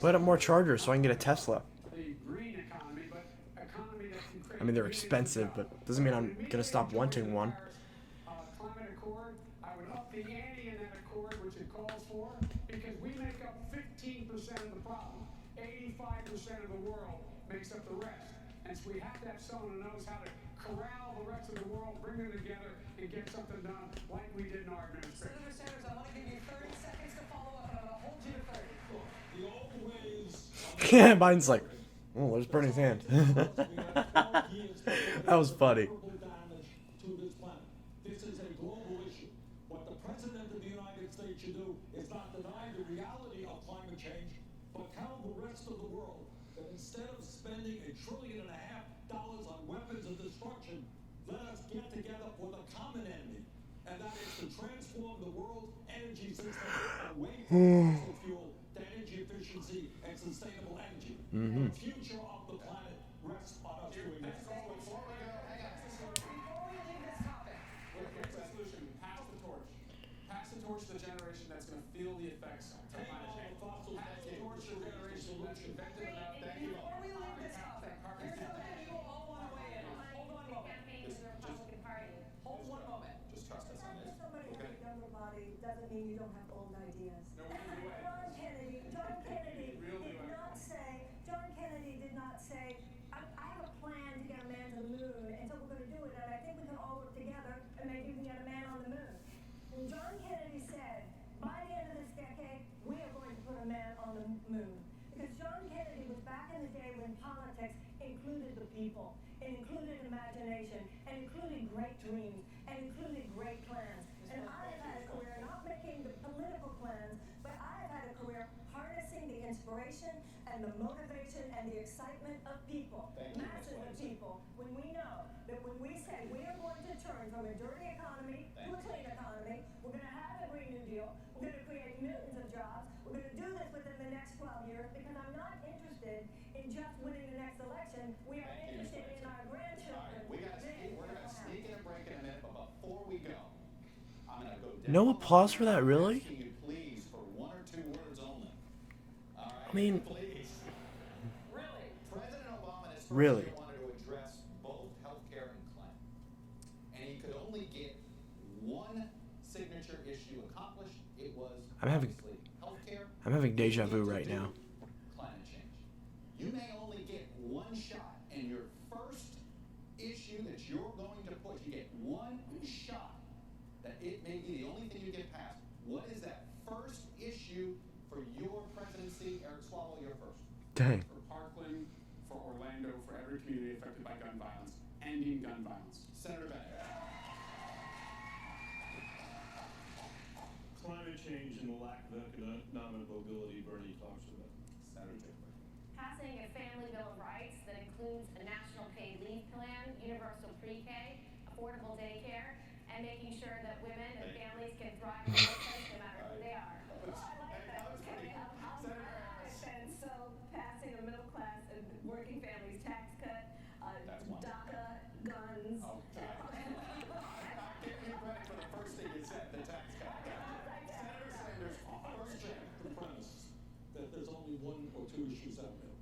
Put up more chargers so I can get a Tesla. I mean, they're expensive, but doesn't mean I'm gonna stop wanting one. Climate Accord, I would up the ante in that accord, which it calls for, because we make up 15% of the problem. 85% of the world makes up the rest. And so we have to have someone who knows how to corral the rest of the world, bring them together, and get something done like we did in our administration. Senator Sanders, I want to give you 30 seconds to follow up, and I'm going to hold you to 30. The old ways. Yeah, Biden's like, oh, there's Bernie's hand. That was funny. Damage to this planet. This is a global issue. What the President of the United States should do is not deny the reality of climate change, but tell the rest of the world that instead of spending $1.5 trillion on weapons of destruction, let us get together for the common enemy, and that is to transform the world's energy system away from fossil fuel to energy efficiency and sustainable energy. The future of the planet rests on us doing that. Before we leave this topic, Here's the solution. Pass the torch. Pass the torch to the generation that's going to feel the effects of climate change. Pass the torch to the generation that's convicted enough. Thank you. before we leave this topic, here's something you will all want to weigh in on. Hold one moment. Campaign to the Republican Party. Hold one moment. Just trust us on this. Somebody with a younger body doesn't mean you don't have old ideas. No, we can do it. John Kennedy did not say, I have a plan to get a man to the moon, and so we're going to do it, and I think we can all work together, and maybe we can get a man on the moon. And John Kennedy said, by the end of this decade, we are going to put a man on the moon. Because John Kennedy was back in the day when politics included the people, and included imagination, and included great dreams, and included great plans. And I have had a career not making the political plans, but I have had a career harnessing the inspiration and the motivation and the excitement of people, masses of people. When we know that when we say we are going to turn from a dirty economy to a clean economy, we're going to have a Green New Deal, we're going to create millions of jobs, we're going to do this within the next 12 years, because I'm not interested in just winning the next election. We are interested in our grandchildren. We're gonna sneak in a break in a minute, but before we go, I'm gonna go down. No applause for that, really? Asking you please for one or two words only. All right. I mean, Please. Really? President Obama in his first Really? year wanted to address both healthcare and climate, and he could only get one signature issue accomplished. It was obviously healthcare. I'm having deja vu right now. Climate change. You may only get one shot, and your first issue that you're going to push, you get one shot. That it may be the only thing you get passed. What is that first issue for your presidency? Eric Swalwell, you're first. Dang. For Parkland, for Orlando, for every community affected by gun violence, ending gun violence. Senator Bennett. Climate change and the lack of economic mobility Bernie talks about. Senator Jeffrey. Passing a family bill of rights that includes a national paid leave plan, universal pre-K, affordable daycare, and making sure that women and families can thrive in the workplace no matter who they are. I like that. Okay. And so passing a middle class and working families tax cut, DACA, guns. Okay. I'm giving you credit for the first thing you said, the tax cut. Senator Sanders, first thing. The premise that there's only one or two issues out there.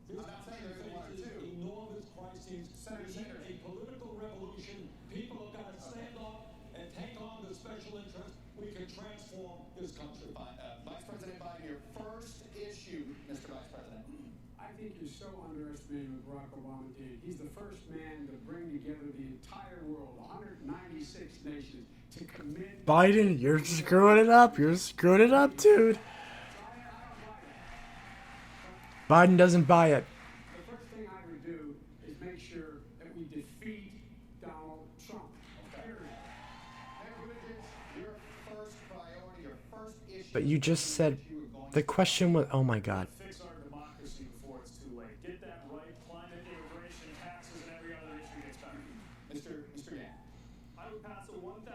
This I'm not saying there's one or faces two. enormous crises. Senator We need Sanders. a political revolution. People have got to stand up and take on the special interest. We can transform this country. Vice President Biden, your first think you're so underestimating what Barack Obama did. He's the first man to bring together the entire world, 196 nations, to commit. Biden, you're screwing it up. You're screwing it up, dude. Biden doesn't buy it. The first thing I would do is make sure that we defeat Donald Trump. Period. Your first priority, your first issue. But you just said the question was, oh my God. Fix our democracy before it's too late. Get that right. Climate, immigration, taxes, and every other issue gets better. Mr. Yang. I would pass a $1,000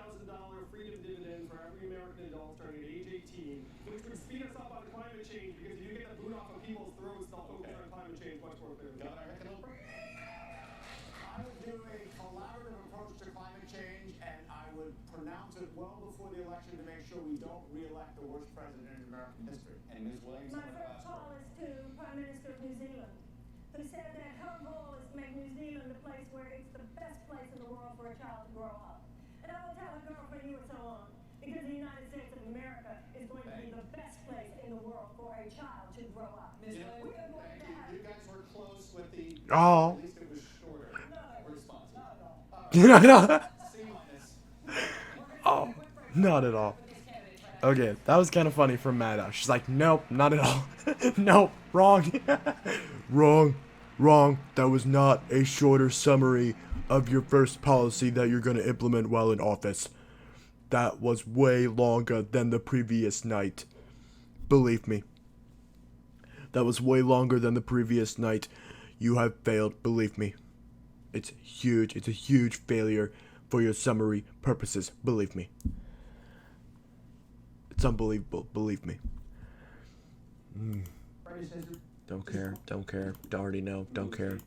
freedom dividend for every American adult starting at age 18, which would speed us up on climate change because if you get the boot off of people's throats, they'll focus on climate change much more clearly. Governor Hickenlooper? I would do a collaborative approach to climate change, and I would pronounce it well before the election to make sure we don't re-elect the worst president in American history. And Ms. Williams? My first call is to Prime Minister of New Zealand, who said that her goal is to make New Zealand a place where it's the best place in the world for a child to grow up. And I will tell her girlfriend you were so on, because the United States of America is going to be the best place in the world for a child to grow up. We are going to have. You guys were close with the. Oh. At least it was shorter. Response. Oh, not at all. Okay, that was kind of funny from Maddow. She's like, nope, not at all. Nope, wrong. Wrong. That was not a shorter summary of your first policy that you're going to implement while in office. That was way longer than the previous night. Believe me. That was way longer than the previous night. You have failed, believe me. It's huge. It's a huge failure for your summary purposes, believe me. It's unbelievable, believe me. Don't care. Already know, don't care.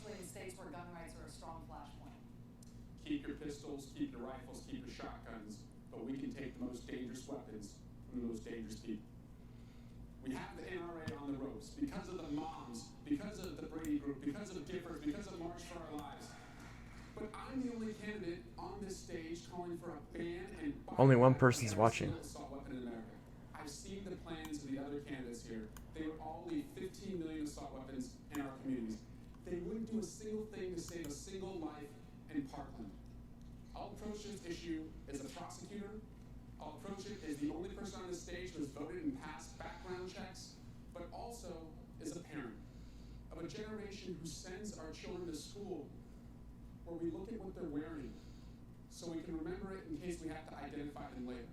In states where gun rights are a strong flashpoint. Keep your pistols, keep your rifles, keep your shotguns, but we can take the most dangerous weapons from the most dangerous people. We have the NRA on the ropes because of the moms, because of the Brady Group, because of Gifford, because of March for Our Lives. But I'm the only candidate on this stage calling for a ban and Only one person's watching. assault weapon in America. I've seen the plans of the other candidates here. They would all leave 15 million assault weapons in our communities. They wouldn't do a single thing to save a single life in Parkland. I'll approach this issue as a prosecutor. I'll approach it as the only person on this stage who has voted and passed background checks, but also as a parent of a generation who sends our children to school where we look at what they're wearing so we can remember it in case we have to identify them later.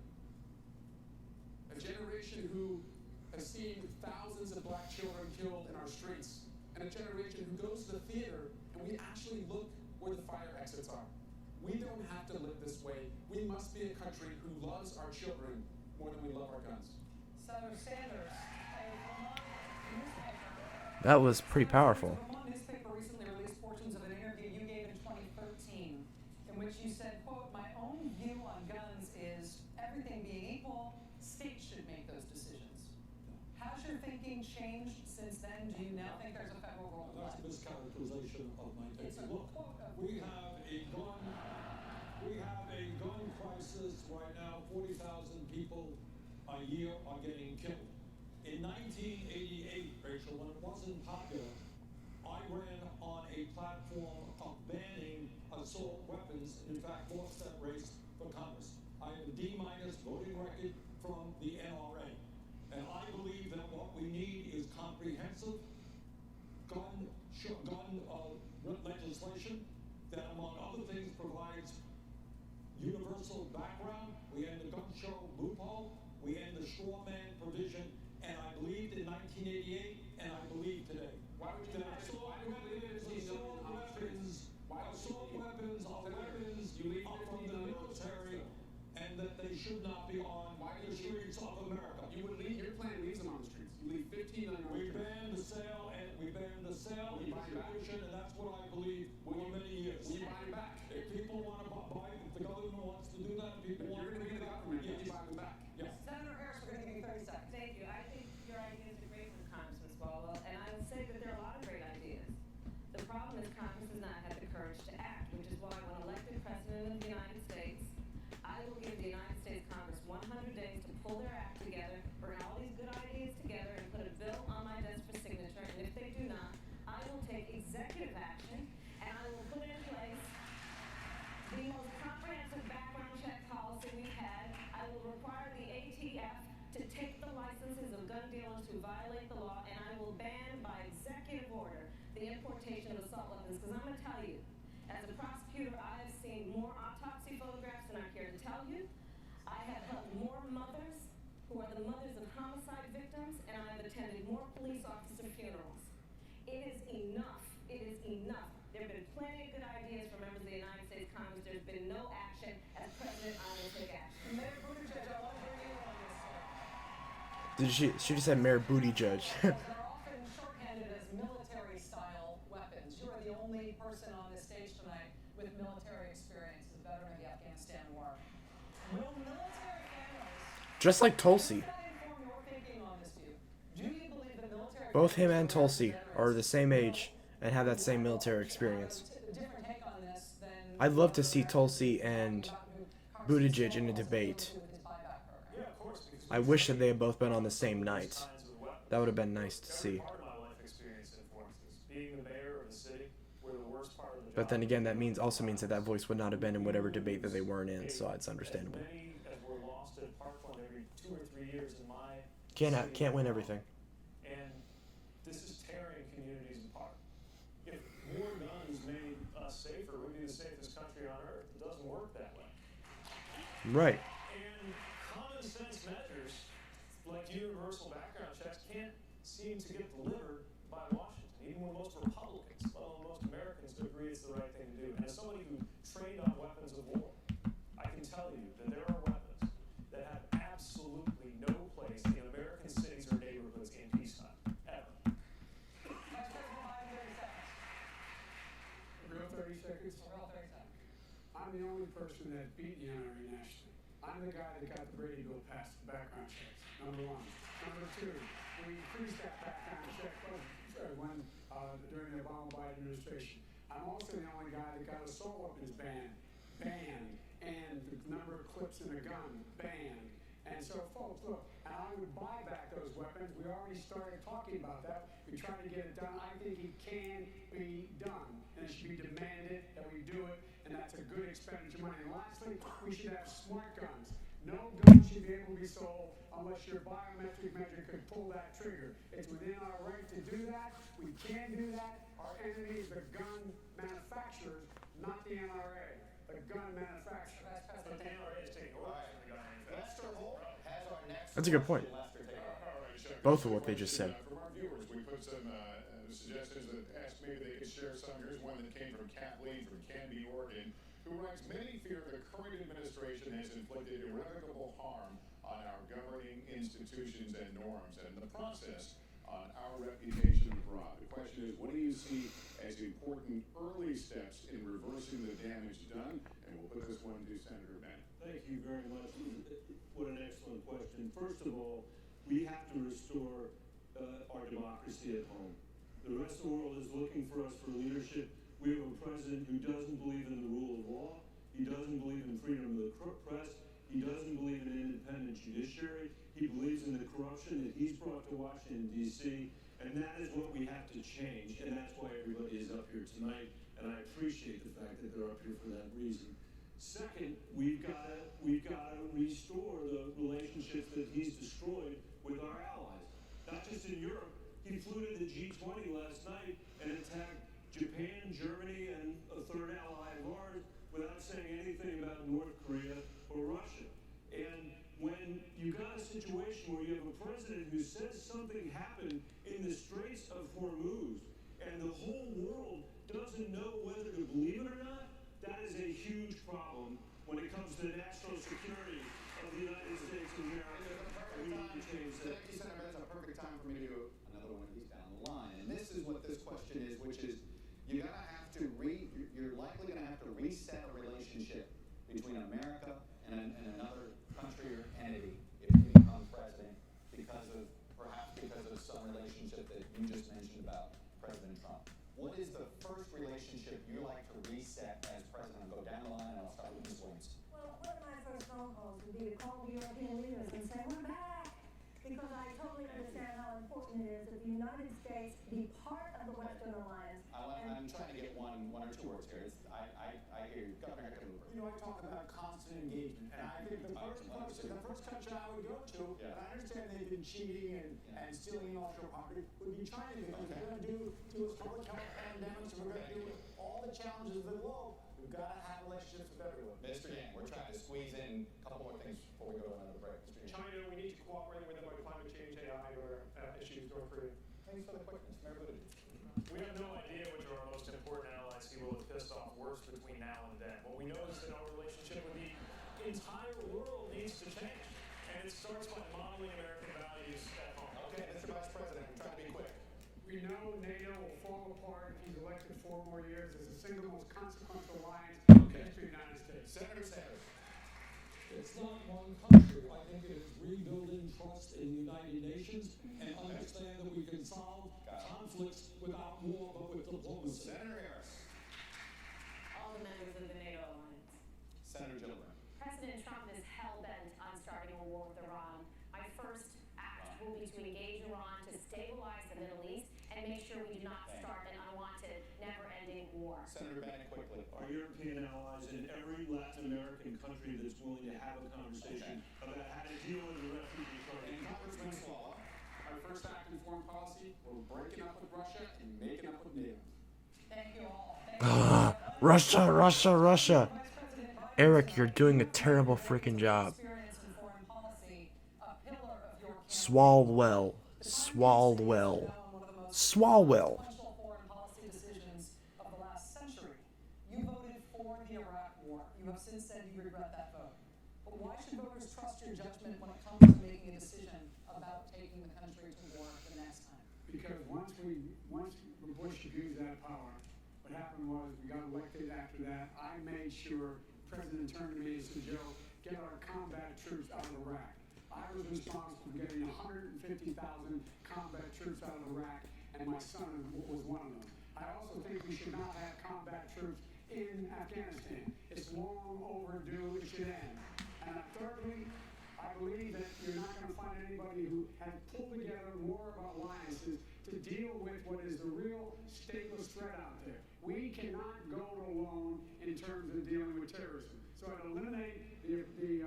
A generation who has seen thousands of black children killed in our streets, and a generation who goes to the theater and we actually look where the fire exits are. We don't have to live this way. We must be a country who loves our children more than we love our guns. Senator Sanders, a Vermont newspaper. That was pretty powerful. A Vermont newspaper recently released portions of an interview you gave in 2013, in which you said, quote, "My own view on guns is everything being equal, states should make those decisions." Has your thinking changed since then? Do you now think there's a federal role to That's a play? mischaracterization of my It's a thinking. Look, quote of we have a gun crisis right now. 40,000 people a year are getting killed. In 1988, Rachel, when it wasn't popular, I ran on a platform of banning assault weapons, and in fact lost that race for Congress. I have a D- voting record from the NRA. And I believe that what we need is comprehensive gun legislation that, among other things, provides universal background. We end the gun show loophole. We end the straw man provision. And I believed in 1988, and I believe today. Why would you Assault weapons are weapons from the military, and that they should not be on the streets of America. You would leave, your plan leaves them on the streets. You leave 15 million on the We streets. banned the sale and distribution, and that's what I believe for many years. Will you buy them back? If people want to buy, if the government wants to do that, people want You're to going to be do the that. government. Yes. You buy them back. Yes. Senator Harris, we're going to give you 30 seconds. Thank you. I think your ideas are great for Congressman Swalwell, and I would say that there are a lot of great ideas. The problem is Congress has not had the courage to act, which is why when elected President of the United States, I will give the United States Congress 100 days to pull their act together, bring all the importation of assault weapons, because I'm going to tell you, as a prosecutor, I have seen more autopsy photographs than I care to tell you. I have helped more mothers who are the mothers of homicide victims, and I have attended more police officer funerals. It is enough. It is enough. There have been plenty of good ideas from members of the United States Congress. There's been no action. As president, I will take action. Mayor Buttigieg, I want to bring you on this. She just said Mayor Booty Judge. They're often shorthanded as military-style weapons. You are the only person on this stage tonight with military experience as a veteran of the Afghanistan war. Will military families... Just like Tulsi. Does that inform your thinking on this view? Do you believe that military... Both him and Tulsi are the same age and have that same military experience. Different take on this than... I'd love to see Tulsi and Buttigieg in a debate. Yeah, of course. Because I wish that they had both been on the same night. That would have been nice to see. every part of my life experience informs this. Being the mayor of a city where the worst part of the But job then again, that also means that that voice would not have been in whatever debate that they weren't in, so it's understandable. As many as were lost at Parkland every 2 or 3 years in my Can't win everything. And this is tearing communities apart. If more guns made us safer, we'd be the safest country on earth. It doesn't work that way. Right. And common sense measures like universal background checks can't seem to get delivered by Washington, even when most Republicans, let alone most Americans, agree it's the right thing to do. And as somebody who trained on weapons of war, I can tell you that there are weapons that have absolutely no place in American cities or neighborhoods in peacetime, ever. Vice President Biden, 30 seconds. Real 30 seconds. Real 30 seconds. I'm the only person that beat the NRA nationally. I'm the guy that got the Brady bill passed, the background checks, number one. Number two, we increased that background check during the Obama-Biden administration. I'm also the only guy that got assault weapons banned, and the number of clips in a gun banned. And so, folks, look, and I would buy back those weapons. We already started talking about that. We tried to get it done. I think it can be done, and it should be demanded that we do it, and that's a good expenditure of money. And lastly, we should have smart guns. No gun should be able to be sold unless your biometric measure could pull that trigger. It's within our right to do that. We can do that. Our enemy is the gun manufacturers, not the NRA. The gun manufacturers. But the NRA is taking orders from the gun Lester manufacturers. Holt has our next That's a good point. question. Lester, take it. Both of what they just said. From our viewers, we put some suggestions that asked maybe they could share some. Here's one that came from Kathleen from Canby, Oregon, who writes, many fear the current administration has inflicted irrevocable harm on our governing institutions and norms, and in the process on our reputation abroad. The question is, what do you see as important early steps in reversing the damage done? And we'll put this one to Senator Bennet. Thank you very much. What an excellent question. First of all, we have to restore our democracy at home. The rest of the world is looking for us for leadership. We have a president who doesn't believe in the rule of law. He doesn't believe in freedom of the press. He doesn't believe in an independent judiciary. He believes in the corruption that he's brought to Washington, D.C., and that is what we have to change, and that's why everybody is up here tonight, and I appreciate the fact that they're up here for that reason. Second, we've got to restore the relationships that he's destroyed with our allies. Not just in Europe. He flew to the G20 last night and attacked Japan, Germany, and a third ally of ours without saying anything about North Korea or Russia. And when you got a situation where you have a president who says something happened in the Straits of Hormuz, and the whole world doesn't know whether to believe it or not, that is a huge problem when it comes to the national security of the United States of America. We need to change that. Thank you, Senator. That's a perfect time for me to do another one of these down the line. And this is what this question is, which is you're likely going to have to reset a relationship between America and another country or entity if you become president because of some relationship that you just mentioned about President Trump. What is the first relationship you like to reset as president? Go down the line, and I'll start with Ms. Williams. Well, one of my first phone calls would be to call the European leaders and say, we're back! Because I totally understand how important it is that the United States be part of the Western Alliance. I'm trying to get one or two words here. I hear you. Governor Hickenlooper. know I talk about constant engagement, and I think the first country I would go to, and I understand they've been cheating and stealing offshore property, would be China, because we're going to do us public health pandemics, we're going to deal with all the challenges of the globe. We've got to have relationships with everyone. Mr. Yang, we're trying to squeeze in a couple more things before we go to another break. Mr. Yang. China, we need to cooperate with them on climate change, AI, or issues North Korea. Thanks for the quickness, Mayor Buttigieg. We have no idea which are our most important allies who will have pissed off worse between now and then. What we know is that our relationship with the entire world needs to change. And it starts by modeling American values at home. Okay, Mr. Vice President, I'm trying to be quick. We know NATO will fall apart if he's elected 4 more years as the single most consequential alliance in the history of the United States. Senator Sanders. It's not one country. I think it is rebuilding trust in the United Nations and understand that we can solve conflicts without war, but with diplomacy. Senator Harris. All the members of the NATO alliance. Senator Gillibrand. President Trump is hell-bent on starting a war with Iran. My first act will be to engage Iran to stabilize the Middle East and make sure we do not start an unwanted, never-ending war. Senator Bennett, quickly. Our European allies and every Latin American country that's willing to have a conversation about how to deal with the refugee crisis. And Congressman Swalwell. Our first act in foreign policy, we're breaking up with Russia and making up with NATO. Thank you all. Russia, Russia, Russia. Eric, you're doing a terrible freaking job. Swalwell. Swalwell. Swalwell. Foreign policy decisions of the last century. You voted for the Iraq war. You have since said you regret that vote. But why should voters trust your judgment when it comes to making a decision about taking the country to war the next time? Because once Bush abused that power, what happened was we got elected after that. I made sure the president turned to me and said, Joe, get our combat troops out of Iraq. I was responsible for getting 150,000 combat troops out of Iraq, and my son was one of them. I also think we should not have combat troops in Afghanistan. It's long overdue. It should end. And thirdly, I believe that you're not going to find anybody who has pulled together more of alliances to deal with what is the real stateless threat out there. We cannot go it alone in terms of dealing with terrorism. So I'd eliminate the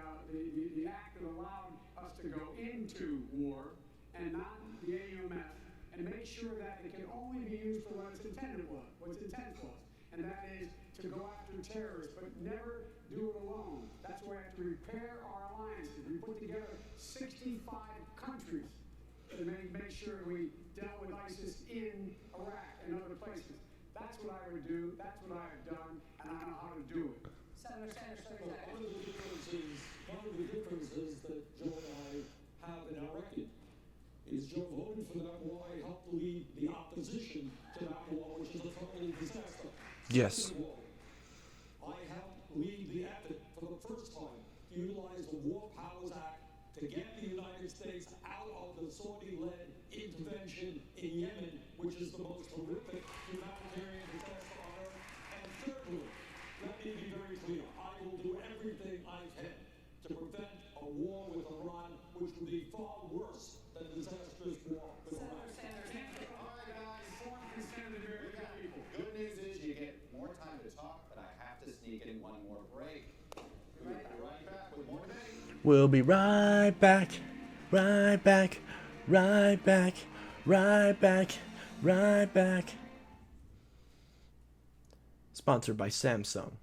act that allowed us to go into war and not the AUMF, and make sure that it can only be used for what its intent was, and that is to go after terrorists, but never do it alone. That's why we have to repair our alliances. We put together 65 countries to make sure we dealt with ISIS in Iraq and other places. That's what I would do, that's what I have done, and I know how to do it. Senator Sanders, 30 seconds. One of the differences that Joe and I have in our record is Joe voted for that war. I helped lead the opposition to that war, which is a total disaster. Yes. Second war, I helped lead the effort for the first time to utilize the War Powers Act to get the United States out of the Saudi-led intervention in Yemen, which is the most horrific humanitarian disaster on earth. And thirdly, let me be very clear. I will do everything I can to prevent a war with Iran, which would be far worse than the disastrous war with Iraq. All right, guys. Good news is you get more time to talk, but I have to sneak in one more break. We'll be right back with more debate. We'll be right back. Right back. Right back. Right back. Right back. Sponsored by Samsung.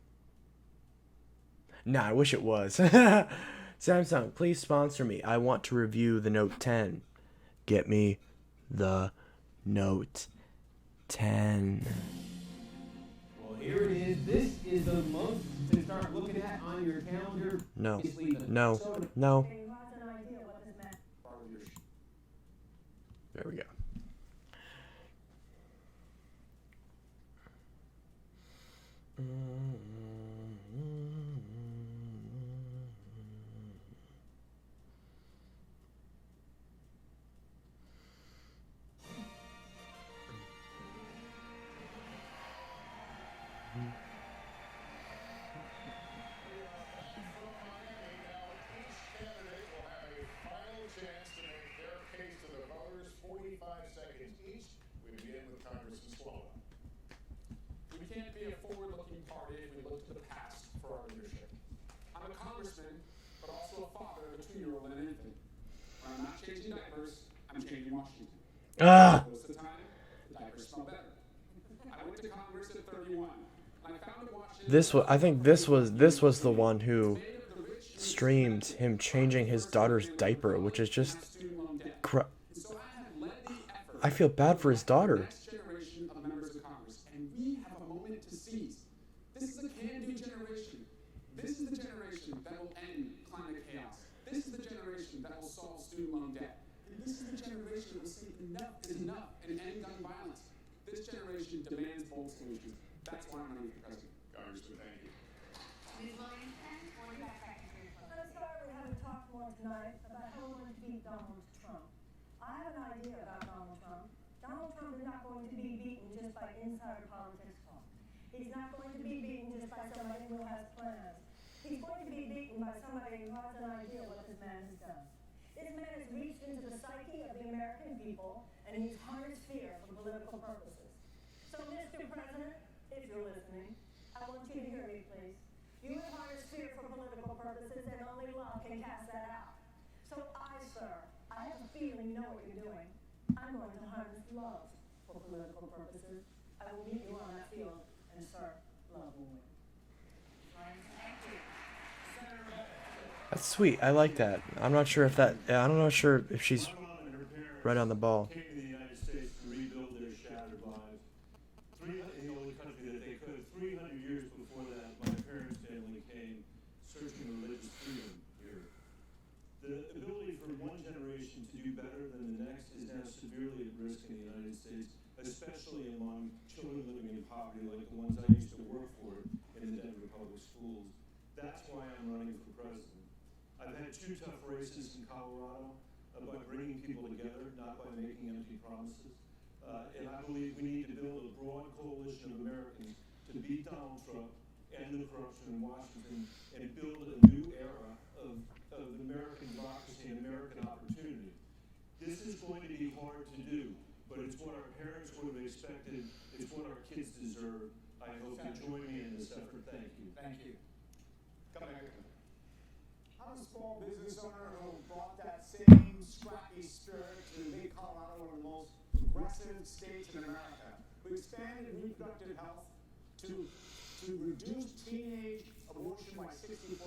Nah, I wish it was. Samsung, please sponsor me. I want to review the Note 10. Get me the Note 10. Well, here it is. This is the month to start looking at on your calendar. No. Obviously, the No. soda- No. He has an idea what this meant. There we go. We can't be a forward-looking party if we look to the past for our leadership. I'm a congressman, but also a father of a 2-year-old and an infant. When I'm not changing diapers, I'm changing Washington. Most of the time, the diapers smell better. I went to Congress at 31, and I found in Washington. I think this was the one who streamed him changing his daughter's diaper, which is just. I feel bad for his daughter. Next generation of members of Congress, and we have a moment to seize. This is a can-do generation. This is the generation that will end climate chaos. This is the generation that will solve student loan debt. This is the generation that will say enough is enough and end gun violence. This generation demands bold solutions. That's why I'm running for president. Congressman, thank you. Ms. Williamson, 45 seconds for your closing. I'm sorry we haven't talked more tonight about how we're going to beat Donald Trump. I have an idea about Donald Trump. Donald Trump is not going to be beaten just by insider politics talk. He's not going to be beaten just by somebody who has plans. He's going to be beaten by somebody who has an idea what this man has done. This man has reached into the psyche of the American people, and he's harnessed fear for political purposes. So, Mr. President, if you're listening, I want you to hear me, please. You have harnessed fear for political purposes, and only love can cast that out. So sir, I have a feeling you know what you're doing. I'm going to harness love for political purposes. I will meet you on that field, and sir, love will win. That's sweet. I like that. I'm not sure if that. I'm not sure if she's right on the ball. Came to the United States to rebuild their shattered lives. In the only country that they could. 300 years before that, my parents' family came searching religious freedom here. The ability for one generation to do better than the next is now severely at risk in the United States, especially among children living in poverty like the ones I used to work for in the Denver public schools. That's why I'm running for president. I've had 2 tough races in Colorado by bringing people together, not by making empty promises. And I believe we need to build a broad coalition of Americans to beat Donald Trump, end the corruption in Washington, and build a new era of American democracy and American opportunity. This is going to be hard to do, but it's what our parents would have expected. It's what our kids deserve. I hope you join me in this effort. Thank you. Thank you. Come back. I'm a small business owner who brought that same scrappy spirit to make Colorado one of the most progressive states in America. We expanded reproductive health to reduce teenage abortion by 64%.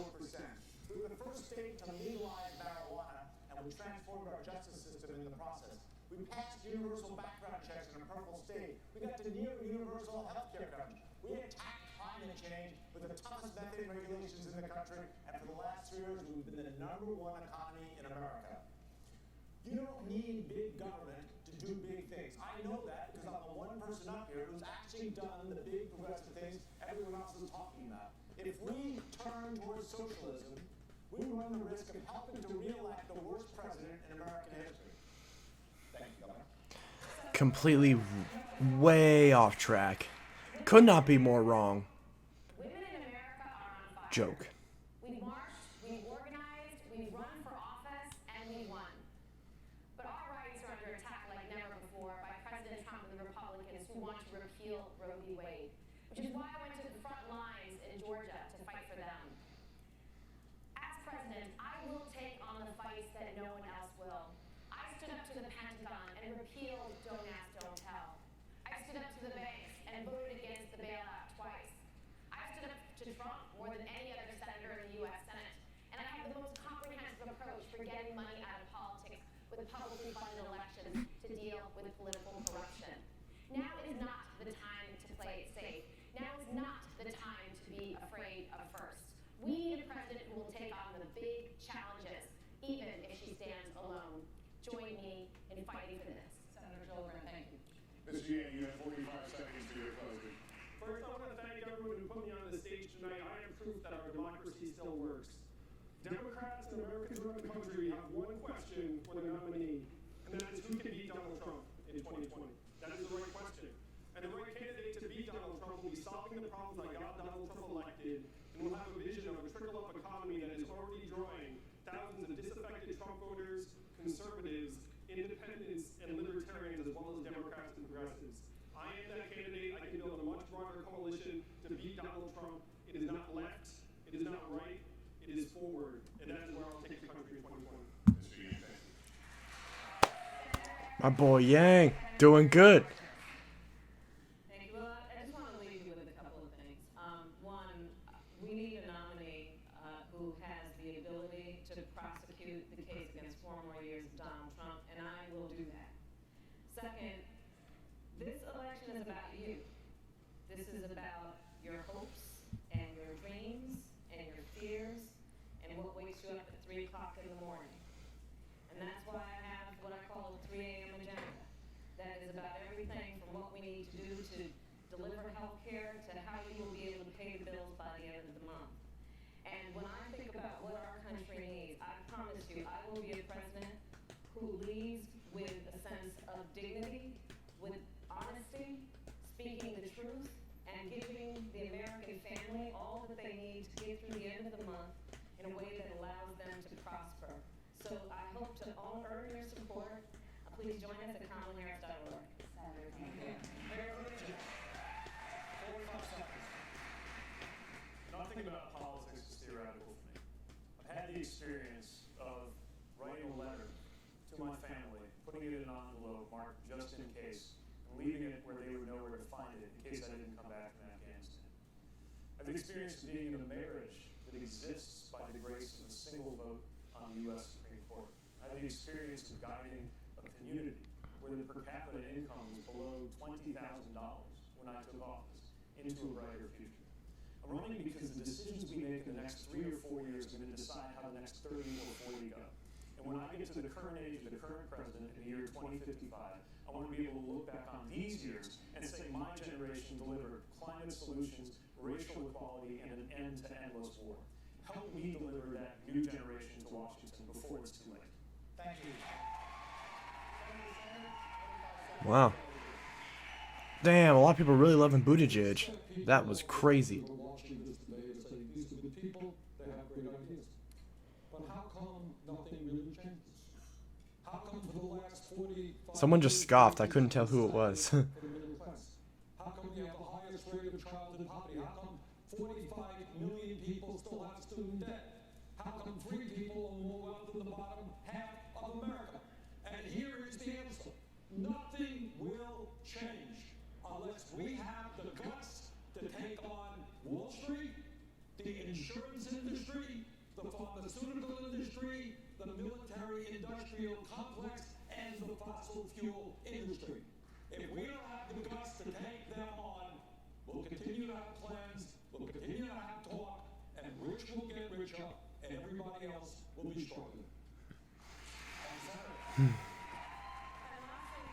We were the first state to legalize marijuana, and we transformed our justice system in the process. We passed universal background checks in a purple state. We got to near universal health care coverage. We attacked climate change with the toughest methane regulations in the country, and for the last 3 years, we've been the #1 economy in America. You don't need big government to do big things. I know that because I'm the one person up here who's actually done the big progressive things everyone else is talking about. If we turn towards socialism, we run the risk of helping to re-elect the worst president in American history. Thank you, Governor. Completely way off track. Could not be more wrong. Women in America are on fire. Joke. We marched, we organized, we run for office, and we won. But our rights are under attack like never before by President Trump and the Republicans who want to repeal Roe v. Wade, which is why I went to the front lines in Georgia to fight for them. As president, I will take on the fights that no one else will. I stood up to the Pentagon and repealed Don't Ask, Don't Tell. I stood up to the banks and voted against the bailout twice. I stood up to Trump more than any other senator in the U.S. Senate, and I have the most comprehensive approach for getting money out of politics with publicly funded elections to deal with political corruption. Now is not the time to play it safe. Now is not the time to be afraid of firsts. We need a president who will take on the big challenges, even if she stands alone. Join me in fighting for this. Senator Gillibrand, thank you. Mr. Yang, you have 45 seconds for your closing. First, I want to thank everyone who put me on the stage tonight. I am proof that our democracy still works. Democrats and Americans around the country have one question for the nominee, and that is who can beat Donald Trump in 2020? That is the right question. And the right candidate to beat Donald Trump will be solving the problems that got Donald Trump elected, and will have a vision of a trickle-up economy that is already drawing thousands of disaffected Trump voters, conservatives, independents, and libertarians, as well as Democrats and progressives. I am that candidate. I can build a much broader coalition to beat Donald Trump. It is not left. It is not right. It is My boy Yang, doing good. Thank you. Well, I just want to leave you with a couple of things. One, we need a nominee who has the ability to prosecute the case against 4 more years of Donald Trump, and I will do that. Second, this election is about you. This is about your hopes and your dreams and your fears and what wakes you up at 3 o'clock in the morning. And that's why I have what I call a 3 a.m. agenda. That is about everything from what we need to do to deliver health care to how you will be able to pay the bills by the end of the month. And when I think about what our country needs, I promise you I will be a president who leads with a sense of dignity, with honesty, speaking the truth, and giving the American family all that they need to get through the end of the month in a way that allows them to prosper. So I hope to earn your support. Please join us at commonharris.org. Senator, thank you. Mayor Buttigieg, 45 seconds. Nothing about politics is theoretical for me. I've had the experience of writing a letter to my family, putting it in an envelope marked just in case, and leaving it where they would know where to find it in case I didn't come back from Afghanistan. I've experienced being in a marriage that exists by the grace of a single vote on the U.S. Supreme Court. I have the experience of guiding a community where the per capita income was below $20,000 when I took office into a brighter future. I'm running because the decisions we make in the next 3 or 4 years are going to decide how the next 30 or 40 go. And when I get to the current age of the current president in the year 2055, I want to be able to look back on these years and say my generation delivered climate solutions, racial equality, and an end to endless war. Help me deliver that new generation to Washington before it's too late. Thank you. Wow. Damn, a lot of people really loving Buttigieg. That was crazy. People are watching this debate and saying, these are good people, they have great ideas. But how come nothing really changes? How come for the last 45 Someone just years, scoffed. I couldn't tell who it was. for the middle class? How come we have the highest rate of childhood poverty? How come 45 million people still have student debt? How come 3 people own more wealth than the bottom half of America? And here is the answer. Nothing will change unless we have the guts to take on Wall Street, the insurance industry, the pharmaceutical industry, the military-industrial complex, and the fossil fuel industry. If we don't have the guts to take them on, we'll continue to have plans, we'll continue to have talk, and rich will get richer, and everybody else will be struggling. And lastly,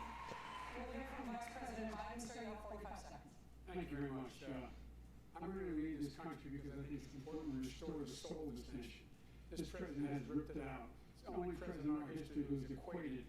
we'll hear from Vice President Biden, starting off 45 seconds. Thank you very much. I'm going to lead this country because I think it's important to restore the soul of this nation. This president has ripped it out. It's the only president in our history who's equated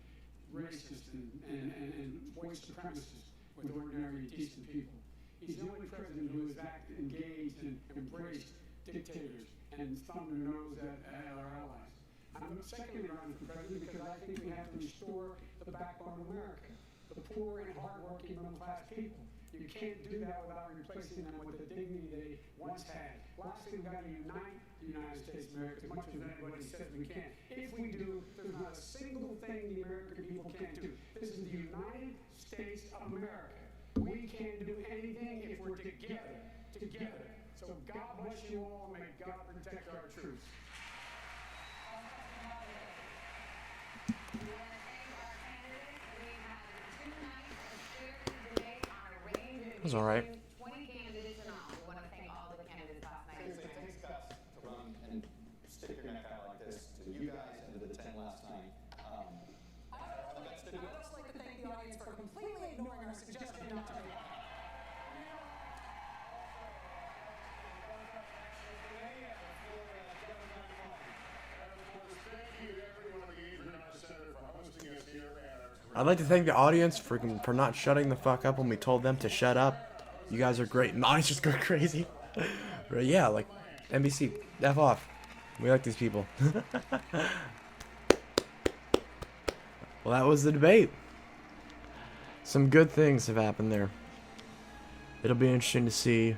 racist and white supremacists with ordinary, decent people. He's the only president who has engaged and embraced dictators and thumbed their nose at our allies. I'm secondly running for president because I think we have to restore the backbone of America, the poor and hardworking middle-class people. You can't do that without replacing them with the dignity they once had. Lastly, we've got to unite the United States of America as much as anybody says we can. If we do, there's not a single thing the American people can't do. This is the United States of America. We can't do anything if we're together. So God bless you all, and may God protect our troops. It was alright. 20 candidates and all. We want to thank all the candidates last night. It takes guts to run and stick your neck out like this to you guys and to the 10 last night. I'd also like to thank the audience for completely ignoring our suggestion not to make I'd like to thank the audience for not shutting the fuck up when we told them to shut up. You guys are great. The audience just go crazy. But yeah, like, NBC, F off. We like these people. Well, that was the debate. Some good things have happened there. It'll be interesting to see.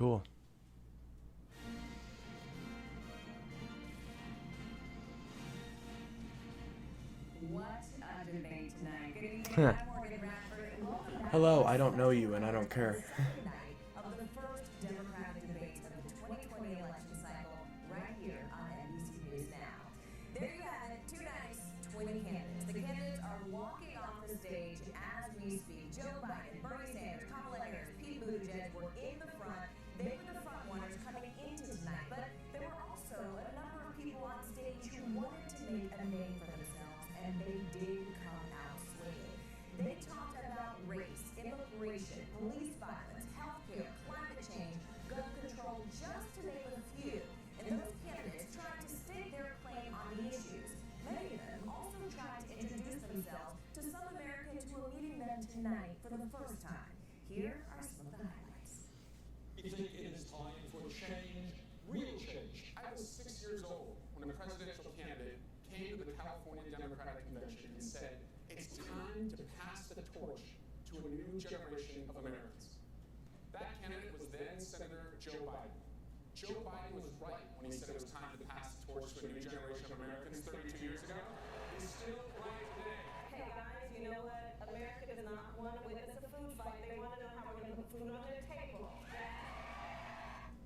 Cool. What a debate tonight. Good evening. I'm Morgan Radford, and welcome back. Hello, I don't know you and I don't care. Second night of the first Democratic debates of the 2020 election cycle right here on NBC News Now. There you have it, two nights, 20 candidates. The candidates are walking off the stage as we speak. Joe Biden, Bernie Sanders, Kamala Harris, Pete Buttigieg were in the front. They were the front runners coming into tonight, but there were also a number of people on stage who wanted to make a name for themselves, and they did come out swinging. They talked about race, immigration, police violence, healthcare, climate change, gun control, just to name a few. And those candidates tried to stake their claim on the issues. Many of them also tried to introduce themselves to some Americans who are meeting them tonight for the first time. Here are some of the highlights. I think it is time for change, real change. I was 6 years old when a presidential candidate came to the California Democratic Convention and said, it's time to pass the torch to a new generation of Americans. That candidate was then Senator Joe Biden. Joe Biden was right when he said it was time to pass the torch to a new generation of Americans 32 years ago. He's still right today. Hey guys, you know what? America does not want to witness a food fight. They want to know how we're going to put food on their table.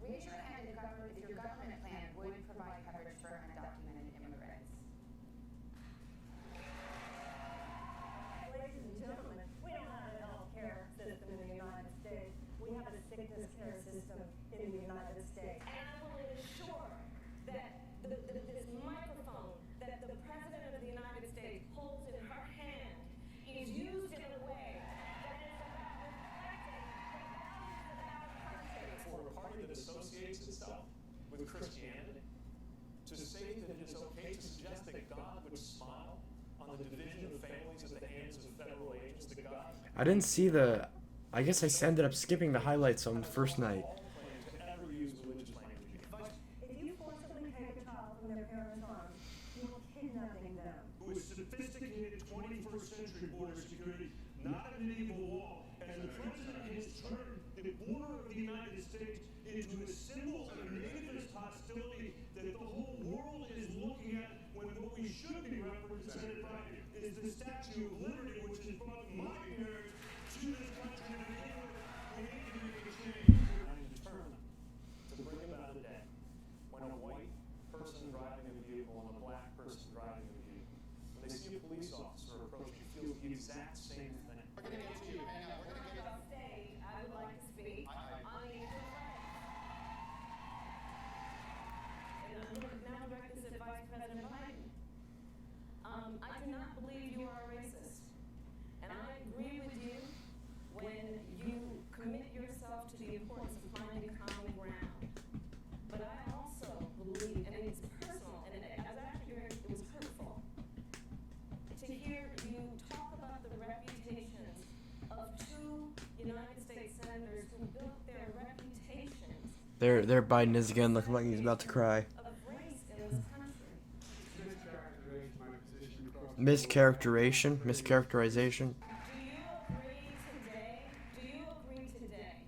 Raise your hand if your government plan would provide coverage for undocumented immigrants. Ladies and gentlemen, we don't have a health care system in the United States. We have a sickness care system in the United States. And I will ensure that this microphone that the President of the United States holds in her hand is used in a way that is about reflecting the values of our country. For a party that associates itself with Christianity, to say that it is okay to suggest that God would smile on the division of families at the hands of federal agents, that God... I didn't see the... I guess I ended up skipping the highlights on the first night. ...to ever use religious language again. If you forcibly take a child from their parents' arms, you are kidnapping them. With sophisticated 21st century border security, not a medieval wall, and the president has turned the border of the United States into a symbol of nativist hostility that the whole world is looking at, when what we should be represented by is the Statue of Liberty, which has brought my parents to this country to begin with. We need to make a change. I am determined to bring about a day when a white person driving a vehicle and a black person driving a vehicle, when they see a police officer approach, you feel the exact same thing. We're gonna get to you. Hang on. We're gonna get On stage, I would like to speak on the issue of race. And I'm going to now direct this at Vice President Biden. I do not believe you are a racist. And I agree with you when you commit yourself to the importance of finding common ground. But I also believe, and it's personal, and it was hurtful to hear you talk about the reputations of two United States senators who built their reputations There Biden is again, looking like he's about to cry. of race in this country. Mischaracterization? Mischaracterization? Do you agree today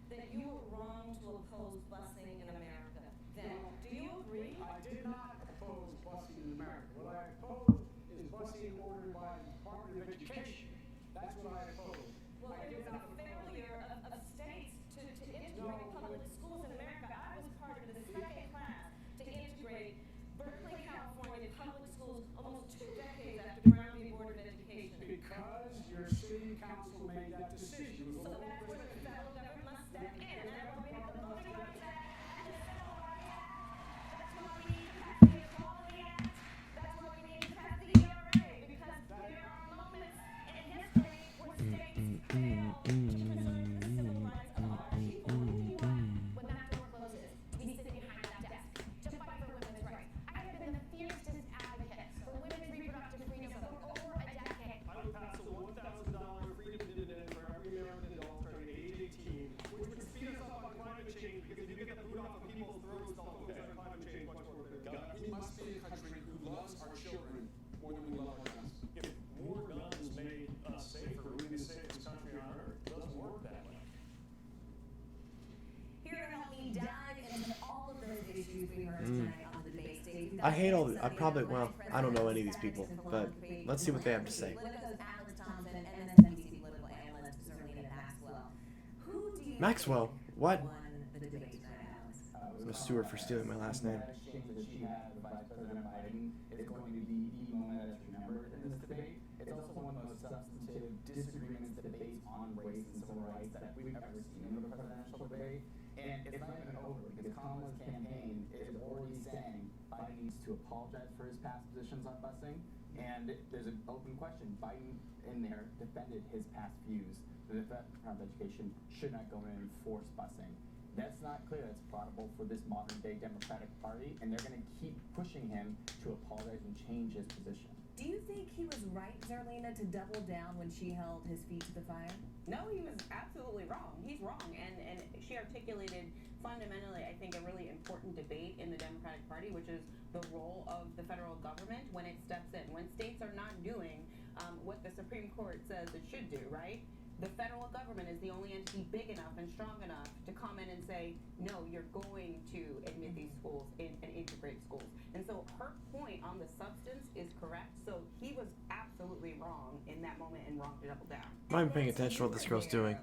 that you were wrong to oppose busing in America? Then, do you agree? I did not oppose busing in America. What I opposed is busing ordered by the Department of Education. That's what I opposed. Well, there was a failure of states to integrate public schools in America. I was part of the second class to integrate Berkeley, California public schools almost 2 decades after the Brown v. Board of Education. Because I hate all the, I probably, well, I don't know any of these people, but let's see what they have to say. Maxwell? What? I'm a Stewart for stealing my last name. Exchange that she had with Vice President Biden is going to be the moment that's remembered in this debate. It's also one of the most substantive disagreements, debates on race and civil rights that we've ever seen in a presidential debate. And it's not even over because Kamala's campaign is already saying Biden needs to apologize for his past positions on busing. And there's an open question. Biden in there defended his past views. The Department of Education should not go in and enforce busing. That's not clear. That's plausible for this modern-day Democratic Party, and they're going to keep pushing him to apologize and change his position. Do you think he was right, Zerlina, to double down when she held his feet to the fire? No, he was absolutely wrong. He's wrong, and she articulated fundamentally, I think, a really important debate in the Democratic Party, which is the role of the federal government when it steps in. When states are not doing what the Supreme Court says it should do, right? The federal government is the only entity big enough and strong enough to come in and say, no, you're going to admit these schools and integrate schools. And so her point on the substance is correct. So he was absolutely wrong in that moment and wrong to double down. I'm not even paying attention to what this girl's doing.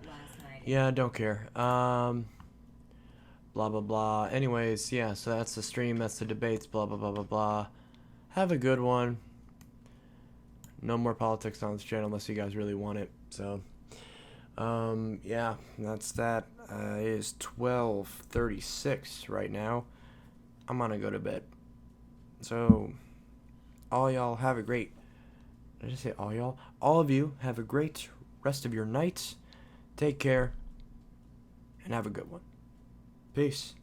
Yeah, I don't care. Blah, blah, blah. Anyways, yeah, so that's the stream. That's the debates. Blah, blah, blah, blah, blah. Have a good one. No more politics on this channel unless you guys really want it. So... yeah, that's that. It is 12:36 right now. I'm gonna go to bed. So, all y'all have a great... Did I just say all y'all? All of you have a great rest of your night. Take care. And have a good one. Peace.